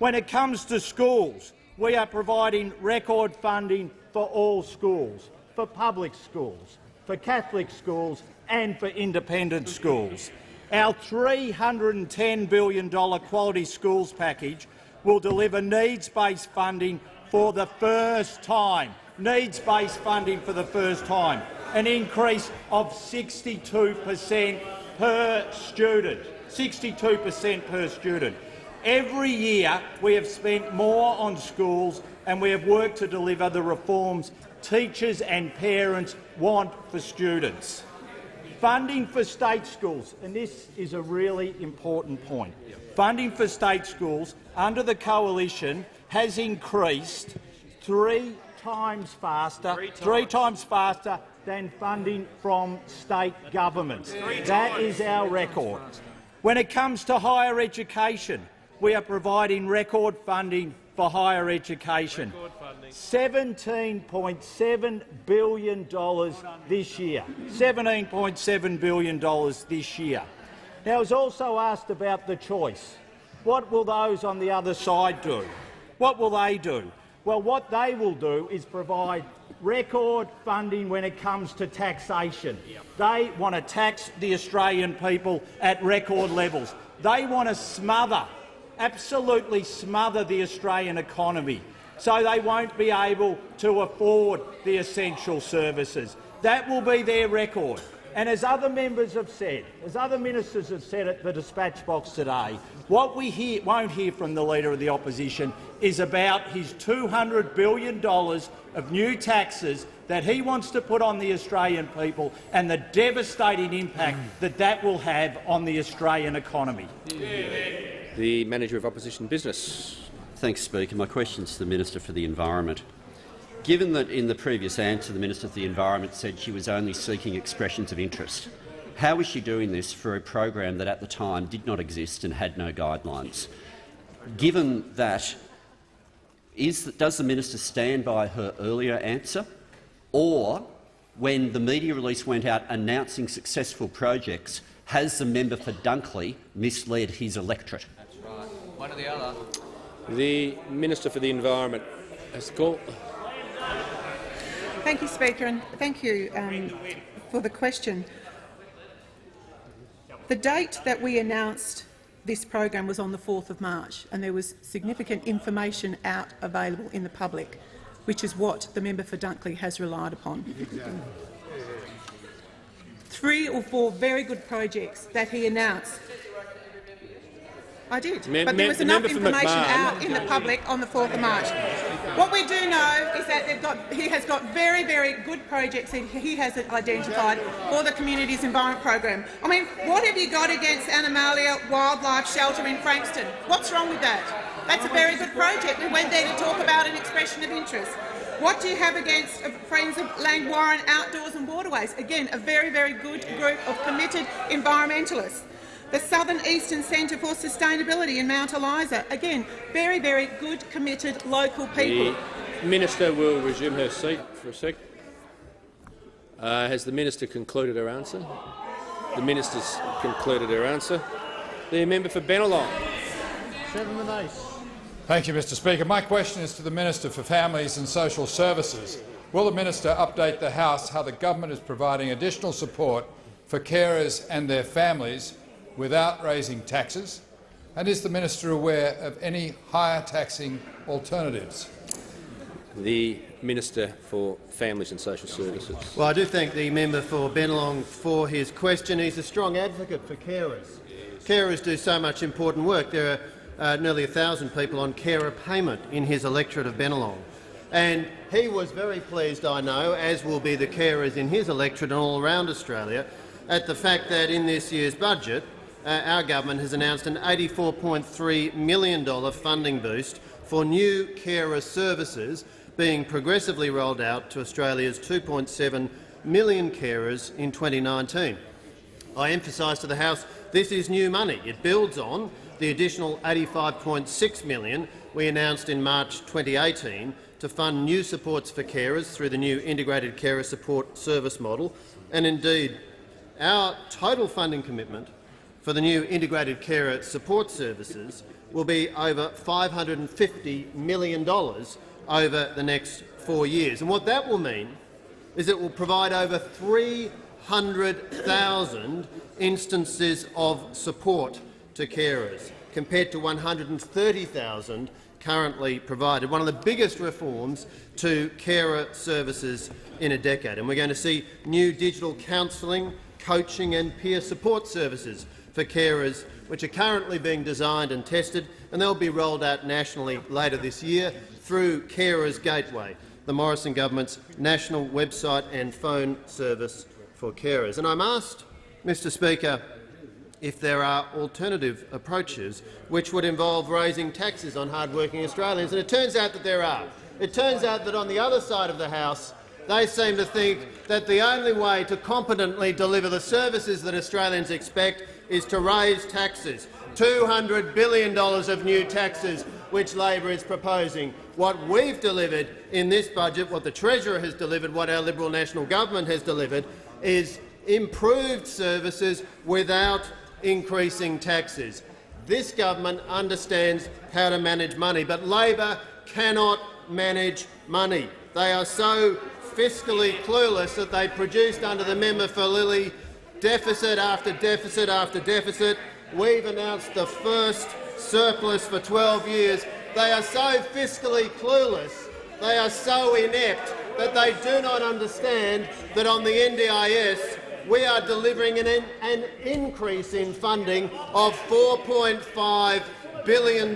When it comes to schools, we are providing record funding for all schools, for public schools, for Catholic schools and for independent schools. Our $310 billion Quality Schools package will deliver needs-based funding for the first time. Needs-based funding for the first time. An increase of 62% per student. 62% per student. Every year we have spent more on schools and we have worked to deliver the reforms teachers and parents want for students. Funding for state schools, and this is a really important point. Funding for state schools under the coalition has increased three times faster than funding from state governments. That is our record. When it comes to higher education, we are providing record funding for higher education. $17.7 billion this year. $17.7 billion this year. Now, I was also asked about the choice. What will those on the other side do? What will they do? Well, what they will do is provide record funding when it comes to taxation. They want to tax the Australian people at record levels. They want to smother, absolutely smother the Australian economy so they won't be able to afford the essential services. That will be their record. And as other members have said, as other ministers have said at the dispatch box today, what we won't hear from the Leader of the Opposition is about his $200 billion of new taxes that he wants to put on the Australian people and the devastating impact that that will have on the Australian economy. The Manager of Opposition Business. Thanks, Speaker. My question is to the Minister for the Environment. Given that in the previous answer the Minister for the Environment said she was only seeking expressions of interest, how is she doing this for a program that at the time did not exist and had no guidelines? Given that, does the Minister stand by her earlier answer, or when the media release went out announcing successful projects, has the member for Dunkley misled his electorate? That's right. One or the other. The Minister for the Environment has the call. Thank you, Speaker, and thank you for the question. The date that we announced this program was on the 4th of March, and there was significant information out available in the public, which is what the member for Dunkley has relied upon. Exactly. 3 or 4 very good projects that he announced. I did, but there was enough information out in the public on the 4th of March. What we do know is that he has got very, very good projects that he has identified for the Communities Environment Program. I mean, what have you got against Animalia Wildlife Shelter in Frankston? What's wrong with that? That's a very good project. We went there to talk about an expression of interest. What do you have against Friends of Langwarrin Outdoors and Waterways? Again, a very, very good group of committed environmentalists. The Southern Eastern Centre for Sustainability in Mount Eliza. Again, very, very good, committed local people. The Minister will resume her seat for a sec. Has the Minister concluded her answer? The Minister's concluded her answer. The member for Bennelong. Thank you, Mr Speaker. My question is to the Minister for Families and Social Services. Will the Minister update the House how the government is providing additional support for carers and their families without raising taxes? And is the minister aware of any higher taxing alternatives? The Minister for Families and Social Services. Well, I do thank the member for Bennelong for his question. He's a strong advocate for carers. Carers do so much important work. There are nearly 1,000 people on carer payment in his electorate of Bennelong. And he was very pleased, I know, as will be the carers in his electorate and all around Australia, at the fact that in this year's budget our government has announced an $84.3 million funding boost for new carer services being progressively rolled out to Australia's 2.7 million carers in 2019. I emphasise to the House this is new money. It builds on the additional $85.6 million we announced in March 2018 to fund new supports for carers through the new Integrated Carer Support Service model, and indeed our total funding commitment for the new Integrated Carer Support Services will be over $550 million over the next 4 years. And what that will mean is it will provide over 300,000 instances of support to carers, compared to 130,000 currently provided, one of the biggest reforms to carer services in a decade. And we're going to see new digital counselling, coaching and peer support services for carers, which are currently being designed and tested, and they'll be rolled out nationally later this year through Carers Gateway, the Morrison government's national website and phone service for carers. And I'm asked, Mr Speaker, if there are alternative approaches which would involve raising taxes on hard-working Australians, and it turns out that there are. It turns out that on the other side of the House they seem to think that the only way to competently deliver the services that Australians expect is to raise taxes. $200 billion of new taxes which Labor is proposing. What we've delivered in this budget, what the Treasurer has delivered, what our Liberal National Government has delivered, is improved services without increasing taxes. This government understands how to manage money, but Labor cannot manage money. They are so fiscally clueless that they produced under the member for Lilly deficit after deficit after deficit. We've announced the first surplus for 12 years. They are so fiscally clueless, they are so inept that they do not understand that on the NDIS we are delivering an increase in funding of $4.5 billion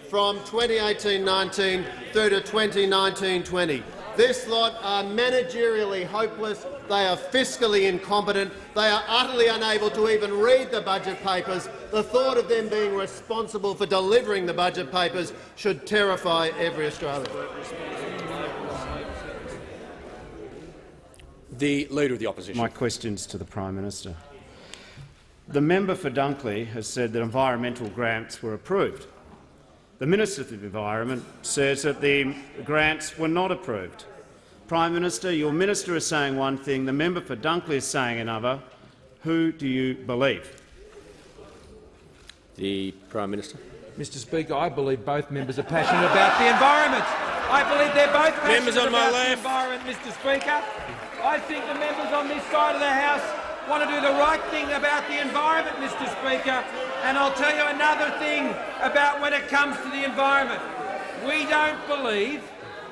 from 2018-19 through to 2019-20. This lot are managerially hopeless, they are fiscally incompetent, they are utterly unable to even read the budget papers. The thought of them being responsible for delivering the budget papers should terrify every Australian. The Leader of the Opposition. My questions to the Prime Minister. The member for Dunkley has said that environmental grants were approved. The Minister for the Environment says that the grants were not approved. Prime Minister, your minister is saying one thing, the member for Dunkley is saying another. Who do you believe? The Prime Minister. Mr Speaker, I believe both members are passionate about the environment. I believe they're both passionate about the environment, Mr Speaker. I think the members on this side of the House want to do the right thing about the environment, Mr Speaker. And I'll tell you another thing about when it comes to the environment. We don't believe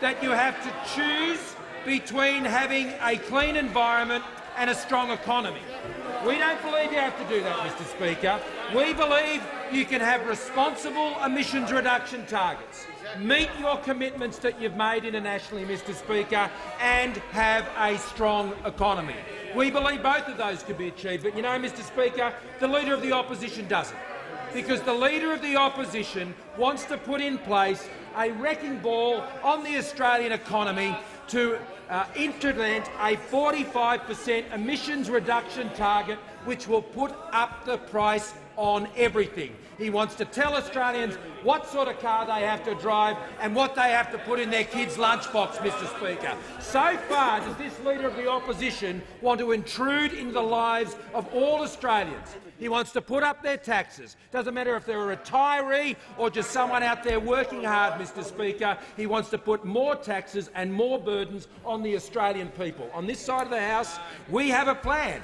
that you have to choose between having a clean environment and a strong economy. We don't believe you have to do that, Mr Speaker. We believe you can have responsible emissions reduction targets, meet your commitments that you've made internationally, Mr Speaker, and have a strong economy. We believe both of those could be achieved, but you know, Mr Speaker, the Leader of the Opposition doesn't, because the Leader of the Opposition wants to put in place a wrecking ball on the Australian economy to implement a 45% emissions reduction target, which will put up the price on everything. He wants to tell Australians what sort of car they have to drive and what they have to put in their kids' lunchbox, Mr Speaker. So far does this Leader of the Opposition want to intrude into the lives of all Australians. He wants to put up their taxes. Doesn't matter if they're a retiree or just someone out there working hard, Mr Speaker. He wants to put more taxes and more burdens on the Australian people. On this side of the House, we have a plan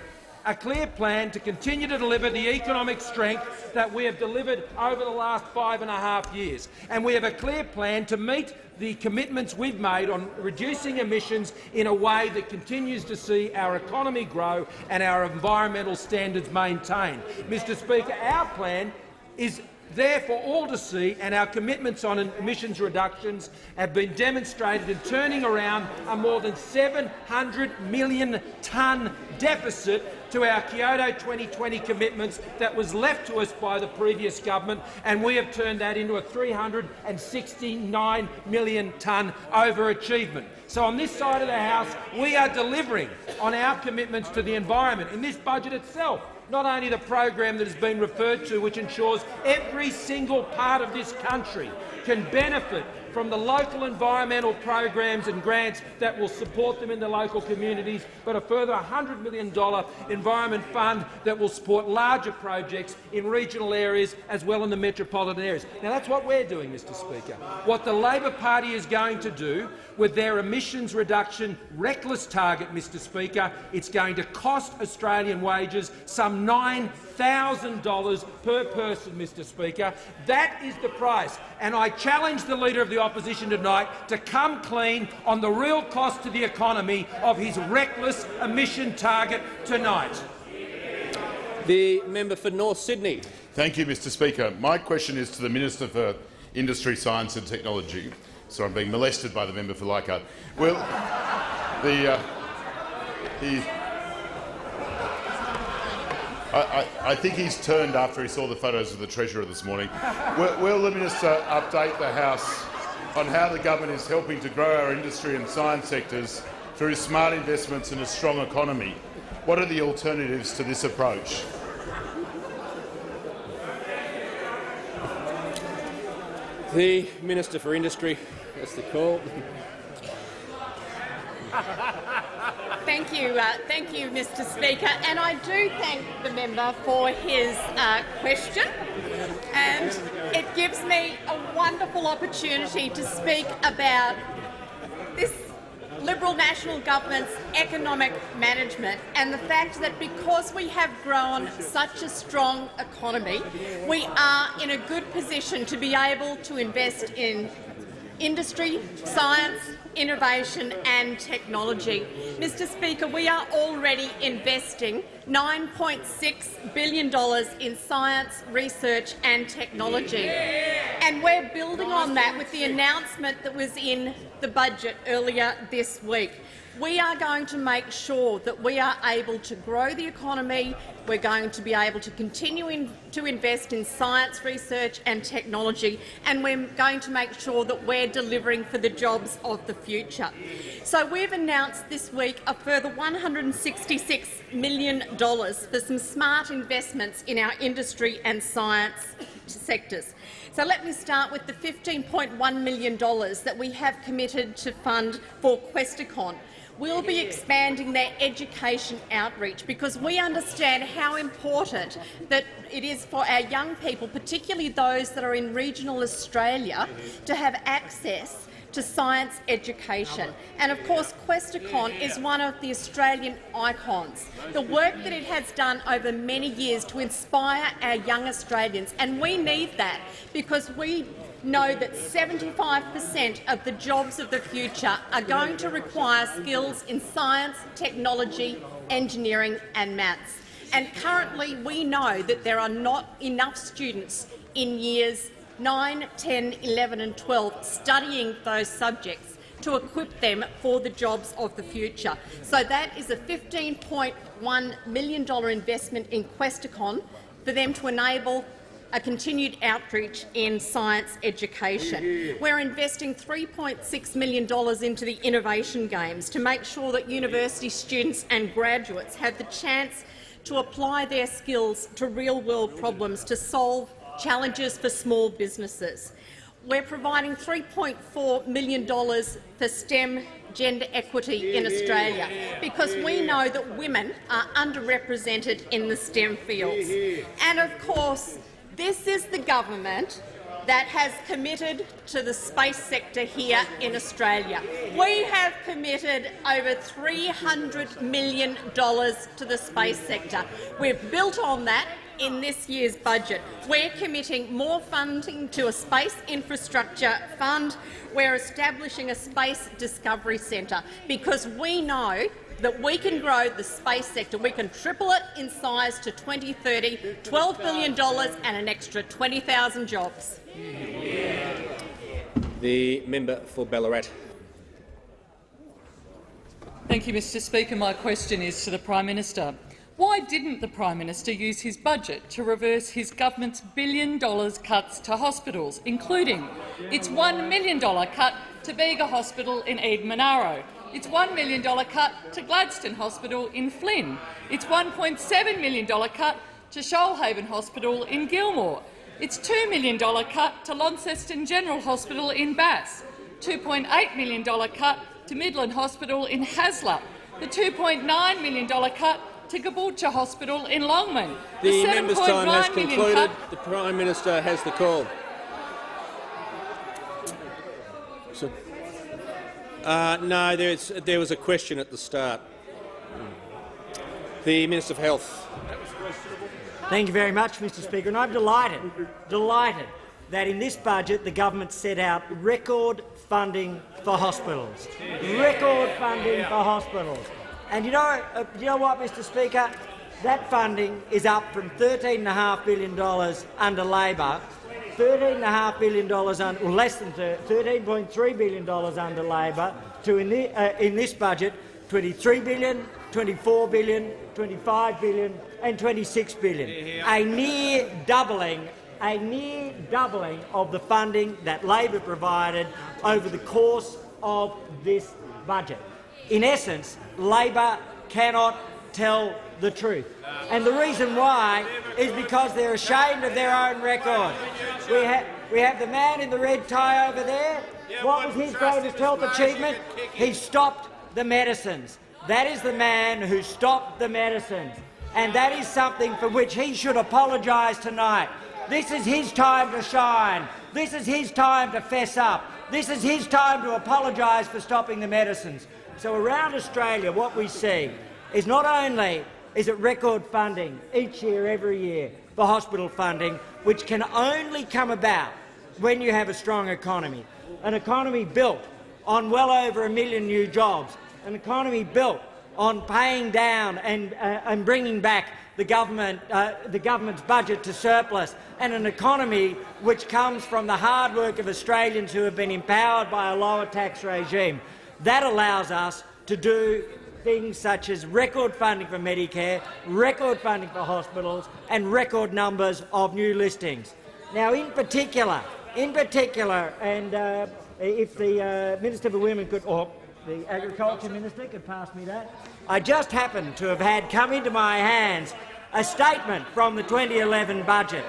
a clear plan to continue to deliver the economic strength that we have delivered over the last 5.5 years. And we have a clear plan to meet the commitments we've made on reducing emissions in a way that continues to see our economy grow and our environmental standards maintained. Mr Speaker, our plan is there for all to see, and our commitments on emissions reductions have been demonstrated in turning around a more than 700 million tonne deficit to our Kyoto 2020 commitments that was left to us by the previous government, and we have turned that into a 369 million tonne overachievement. So on this side of the House, we are delivering on our commitments to the environment. In this budget itself, not only the program that has been referred to, which ensures every single part of this country can benefit from the local environmental programs and grants that will support them in the local communities, but a further $100 million environment fund that will support larger projects in regional areas as well in the metropolitan areas. Now, that's what we're doing, Mr Speaker. What the Labor Party is going to do with their emissions reduction reckless target, Mr Speaker, it's going to cost Australian wages some $9,000 per person, Mr Speaker. That is the price. And I challenge the Leader of the Opposition tonight to come clean on the real cost to the economy of his reckless emission target tonight. The member for North Sydney. Thank you, Mr Speaker. My question is to the Minister for Industry, Science and Technology. So I'm being molested by the member for Leichhardt. Well, I think he's turned after he saw the photos of the Treasurer this morning. Will the Minister update the House on how the government is helping to grow our industry and science sectors through smart investments and a strong economy? What are the alternatives to this approach? The Minister for Industry. That's the call. Thank you, Mr Speaker, and I do thank the member for his question, and it gives me a wonderful opportunity to speak about this Liberal National Government's economic management and the fact that because we have grown such a strong economy, we are in a good position to be able to invest in industry, science, innovation and technology. Mr Speaker, we are already investing $9.6 billion in science, research and technology. And we're building on that with the announcement that was in the budget earlier this week. We are going to make sure that we are able to grow the economy. We're going to be able to continue to invest in science, research and technology, and we're going to make sure that we're delivering for the jobs of the future. So we've announced this week a further $166 million for some smart investments in our industry and science sectors. So let me start with the $15.1 million that we have committed to fund for Questacon. We'll be expanding their education outreach because we understand how important that it is for our young people, particularly those that are in regional Australia, to have access to science education. And of course, Questacon is one of the Australian icons. The work that it has done over many years to inspire our young Australians, and we need that because we know that 75% of the jobs of the future are going to require skills in science, technology, engineering and maths. And currently we know that there are not enough students in years 9, 10, 11 and 12 studying those subjects to equip them for the jobs of the future. So that is a $15.1 million investment in Questacon for them to enable a continued outreach in science education. We're investing $3.6 million into the innovation games to make sure that university students and graduates have the chance to apply their skills to real-world problems to solve challenges for small businesses. We're providing $3.4 million for STEM gender equity in Australia because we know that women are underrepresented in the STEM fields. And of course, this is the government that has committed to the space sector here in Australia. We have committed over $300 million to the space sector. We've built on that in this year's budget. We're committing more funding to a space infrastructure fund. We're establishing a space discovery centre because we know that we can grow the space sector. We can triple it in size to 2030, $12 billion and an extra 20,000 jobs. The member for Ballarat. Thank you, Mr Speaker. My question is to the Prime Minister. Why didn't the Prime Minister use his budget to reverse his government's $1 billion cuts to hospitals, including its $1 million cut to Bega Hospital in Eden-Monaro, its $1 million cut to Gladstone Hospital in Flynn, its $1.7 million cut to Shoalhaven Hospital in Gilmore, its $2 million cut to Launceston General Hospital in Bass, $2.8 million cut to Midland Hospital in Haslup, the $2.9 million cut to Caboolture Hospital in Longman. The member's time has concluded. The Prime Minister has the call. No, there was a question at the start. The Minister for Health. Thank you very much, Mr Speaker. And I'm delighted that in this budget the government set out record funding for hospitals. Record funding for hospitals. And you know what, Mr Speaker? That funding is up from $13.5 billion under Labor, $13.5 billion, or less than $13.3 billion under Labor, to in this budget $23 billion, $24 billion, $25 billion and $26 billion. A near doubling of the funding that Labor provided over the course of this budget. In essence, Labor cannot tell the truth. And the reason why is because they're ashamed of their own record. We have the man in the red tie over there. What was his greatest health achievement? He stopped the medicines. That is the man who stopped the medicines. And that is something for which he should apologise tonight. This is his time to shine. This is his time to fess up. This is his time to apologise for stopping the medicines. So around Australia what we see is not only is it record funding each year, every year for hospital funding, which can only come about when you have a strong economy, an economy built on well over 1 million new jobs, an economy built on paying down and bringing back the government's budget to surplus, and an economy which comes from the hard work of Australians who have been empowered by a lower tax regime. That allows us to do things such as record funding for Medicare, record funding for hospitals and record numbers of new listings. Now, in particular, and if the Minister for Women could, or the Agriculture Minister could pass me that, I just happen to have had come into my hands a statement from the 2011 budget.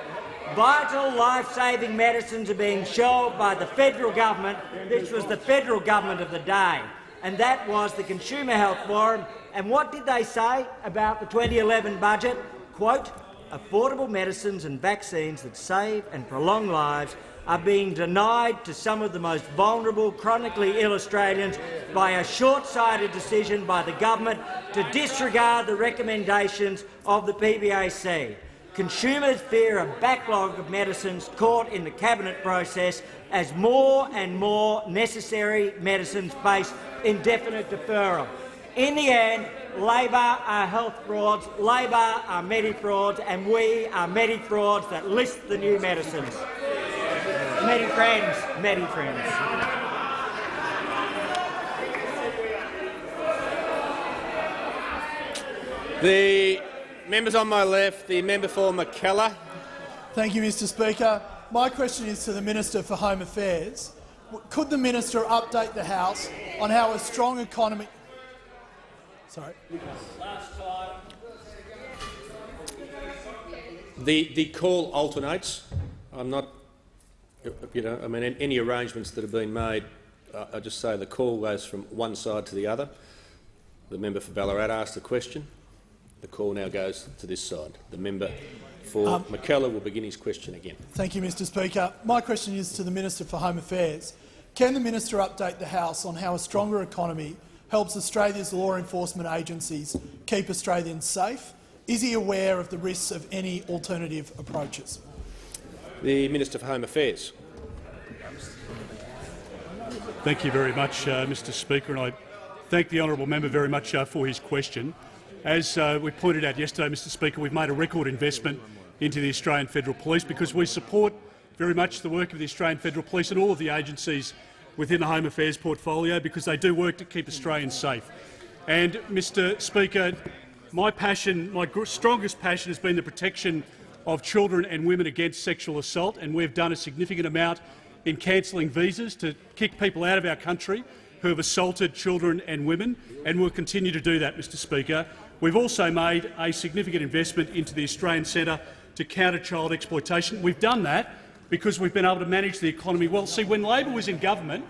Vital life-saving medicines are being shelved by the federal government. This was the federal government of the day, and that was the Consumer Health Forum. And what did they say about the 2011 budget? Quote, affordable medicines and vaccines that save and prolong lives are being denied to some of the most vulnerable, chronically ill Australians by a short-sighted decision by the government to disregard the recommendations of the PBAC. Consumers fear a backlog of medicines caught in the cabinet process as more and more necessary medicines face indefinite deferral. In the end, Labor are health frauds, Labor are medi-frauds, and we are medi-frauds that list the new medicines. Medi-friends, medi-friends. The members on my left, the member for Mackellar. Thank you, Mr Speaker. My question is to the Minister for Home Affairs. Could the minister update the House on how a strong economy— Sorry. The call alternates. I'm not, I mean, any arrangements that have been made, I just say the call goes from one side to the other. The member for Ballarat asked the question. The call now goes to this side. The member for McKellar will begin his question again. Thank you, Mr Speaker. My question is to the Minister for Home Affairs. Can the minister update the House on how a stronger economy helps Australia's law enforcement agencies keep Australians safe? Is he aware of the risks of any alternative approaches? The Minister for Home Affairs. Thank you very much, Mr Speaker, and I thank the honourable member very much for his question. As we pointed out yesterday, Mr Speaker, we've made a record investment into the Australian Federal Police because we support very much the work of the Australian Federal Police and all of the agencies within the Home Affairs portfolio, because they do work to keep Australians safe. And, Mr Speaker, my strongest passion has been the protection of children and women against sexual assault, and we've done a significant amount in cancelling visas to kick people out of our country who have assaulted children and women, and we'll continue to do that, Mr Speaker. We've also made a significant investment into the Australian Centre to counter child exploitation. We've done that because we've been able to manage the economy well. See, when Labor was in government,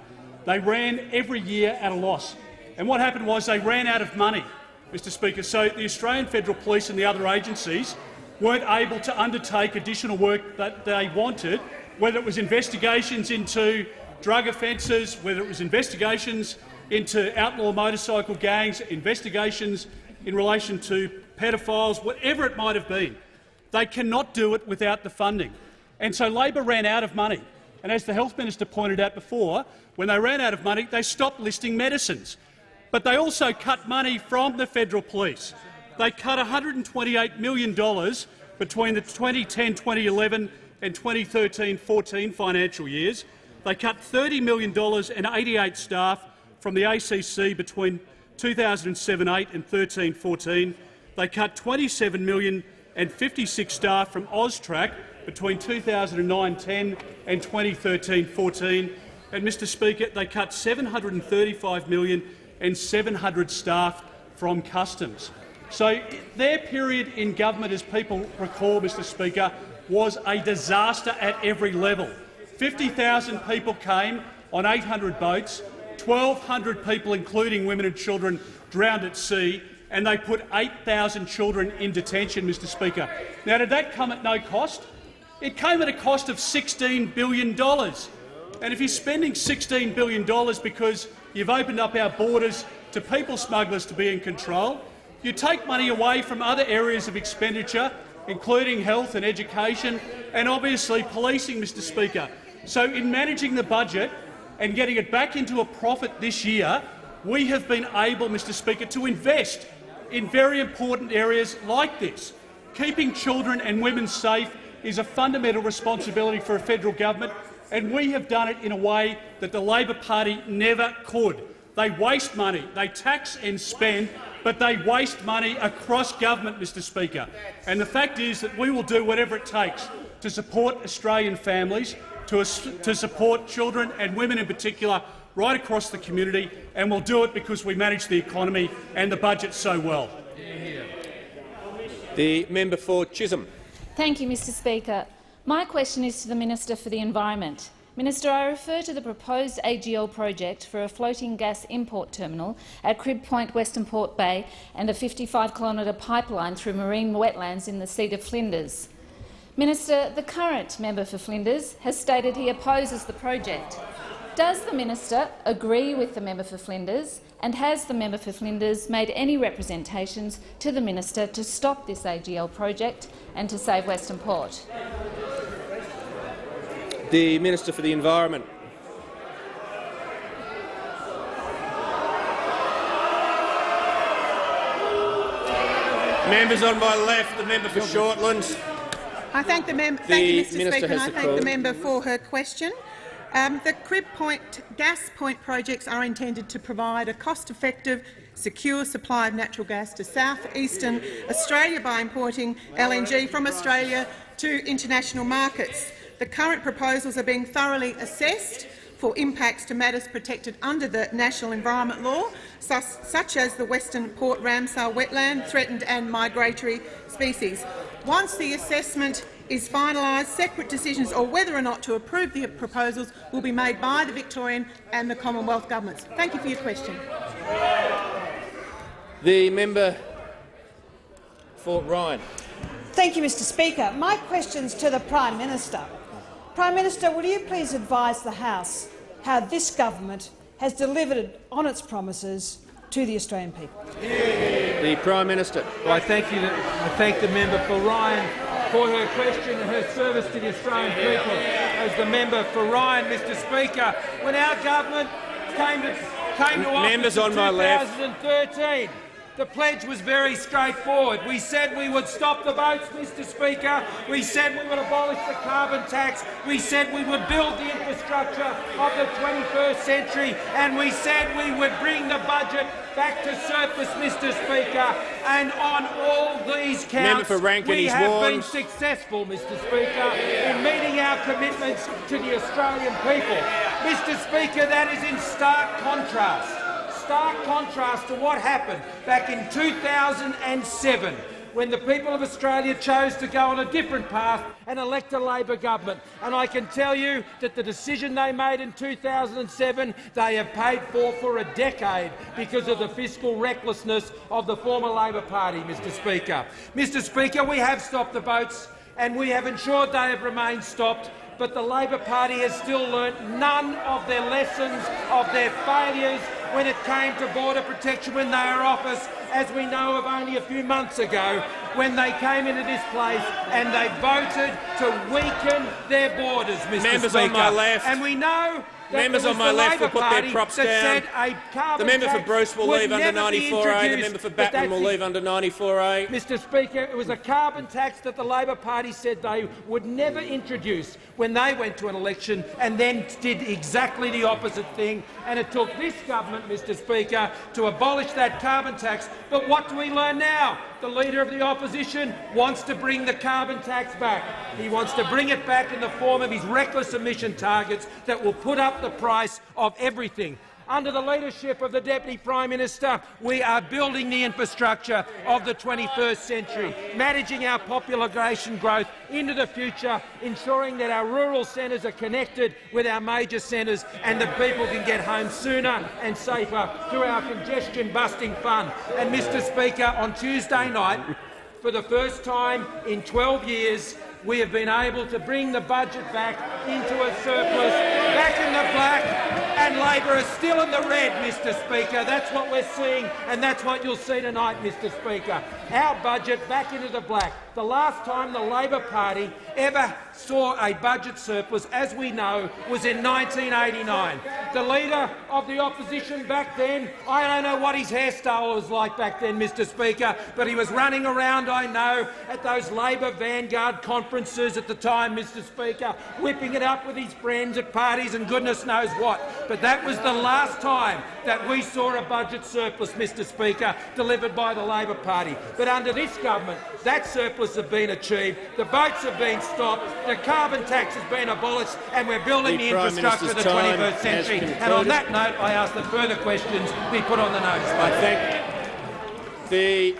they ran every year at a loss. And what happened was they ran out of money, Mr Speaker. So the Australian Federal Police and the other agencies weren't able to undertake additional work that they wanted, whether it was investigations into drug offences, whether it was investigations into outlaw motorcycle gangs, investigations in relation to pedophiles, whatever it might have been. They cannot do it without the funding. And so Labor ran out of money. And as the Health Minister pointed out before, when they ran out of money, they stopped listing medicines. But they also cut money from the Federal Police. They cut $128 million between the 2010-2011 and 2013-14 financial years. They cut $30 million and 88 staff from the ACC between 2007-8 and 13-14. They cut $27 million and 56 staff from AUSTRAC between 2009-10 and 2013-14. And, Mr Speaker, they cut $735 million and 700 staff from Customs. So their period in government, as people recall, Mr Speaker, was a disaster at every level. 50,000 people came on 800 boats, 1,200 people, including women and children, drowned at sea, and they put 8,000 children in detention, Mr Speaker. Now, did that come at no cost? It came at a cost of $16 billion. And if you're spending $16 billion because you've opened up our borders to people smugglers to be in control, you take money away from other areas of expenditure, including health and education, and obviously policing, Mr Speaker. So in managing the budget and getting it back into a profit this year, we have been able, Mr Speaker, to invest in very important areas like this. Keeping children and women safe is a fundamental responsibility for a federal government, and we have done it in a way that the Labor Party never could. They waste money, they tax and spend, but they waste money across government, Mr Speaker. And the fact is that we will do whatever it takes to support Australian families, to support children and women in particular right across the community, and we'll do it because we manage the economy and the budget so well. The member for Chisholm. Thank you, Mr Speaker. My question is to the Minister for the Environment. Minister, I refer to the proposed AGL project for a floating gas import terminal at Crib Point, Western Port Bay, and a 55-kilometre pipeline through marine wetlands in the seat of Flinders. Minister, the current member for Flinders has stated he opposes the project. Does the minister agree with the member for Flinders, and has the member for Flinders made any representations to the minister to stop this AGL project and to save Western Port? The Minister for the Environment. Members on my left, the member for Shortlands. I thank the member. Thank you, Mr Minister Speaker, and I has the thank call. the member for her question. The Crib Point gas point projects are intended to provide a cost-effective, secure supply of natural gas to south-eastern Australia by importing LNG from Australia to international markets. The current proposals are being thoroughly assessed for impacts to matters protected under the National Environment Law, such as the Western Port Ramsar wetland, threatened and migratory species. Once the assessment is finalised, separate decisions on whether or not to approve the proposals will be made by the Victorian and the Commonwealth governments. Thank you for your question. The member for Ryan. Thank you, Mr Speaker. My question is to the Prime Minister. Prime Minister, will you please advise the House how this government has delivered on its promises to the Australian people? The Prime Minister. Well, I thank the member for Ryan for her question and her service to the Australian people. As the member for Ryan, Mr Speaker, when our government came to office in 2013, the pledge was very straightforward. We said we would stop the votes, Mr Speaker. We said we would abolish the carbon tax. We said we would build the infrastructure of the 21st century. And we said we would bring the budget back to surplus, Mr Speaker. And on all these counts, we have been successful, Mr Speaker, in meeting our commitments to the Australian people. Mr Speaker, that is in stark contrast to what happened back in 2007, when the people of Australia chose to go on a different path and elect a Labor government. And I can tell you that the decision they made in 2007 they have paid for a decade because of the fiscal recklessness of the former Labor Party, Mr Speaker. Mr Speaker, we have stopped the votes and we have ensured they have remained stopped, but the Labor Party has still learnt none of their lessons of their failures when it came to border protection when they were in office, as we know of only a few months ago, when they came into this place and they voted to weaken their borders, Mr Members Speaker. on my left. And we know that members on my left will put their props down. The member for Bruce will leave under 94A. The member for Batman will leave under 94A. Mr Speaker, it was a carbon tax that the Labor Party said they would never introduce when they went to an election and then did exactly the opposite thing. And it took this government, Mr Speaker, to abolish that carbon tax. But what do we learn now? The Leader of the Opposition wants to bring the carbon tax back. He wants to bring it back in the form of his reckless emission targets that will put up the price of everything. Under the leadership of the Deputy Prime Minister, we are building the infrastructure of the 21st century, managing our population growth into the future, ensuring that our rural centres are connected with our major centres and that people can get home sooner and safer through our congestion-busting fund. And, Mr Speaker, on Tuesday night, for the first time in 12 years, we have been able to bring the budget back into a surplus, back in the black, and Labor is still in the red, Mr Speaker. That's what we're seeing, and that's what you'll see tonight, Mr Speaker. Our budget back into the black. The last time the Labor Party ever saw a budget surplus, as we know, was in 1989. The Leader of the Opposition back then, I don't know what his hairstyle was like back then, Mr Speaker, but he was running around, I know, at those Labor Vanguard conferences at the time, Mr Speaker, whipping it up with his friends at parties and goodness knows what. But that was the last time that we saw a budget surplus, Mr Speaker, delivered by the Labor Party. But under this government, that surplus has been achieved, the boats have been stopped, the carbon tax has been abolished, and we're building the infrastructure of the 21st century. And on that note, I ask that further questions be put on the notice. I thank the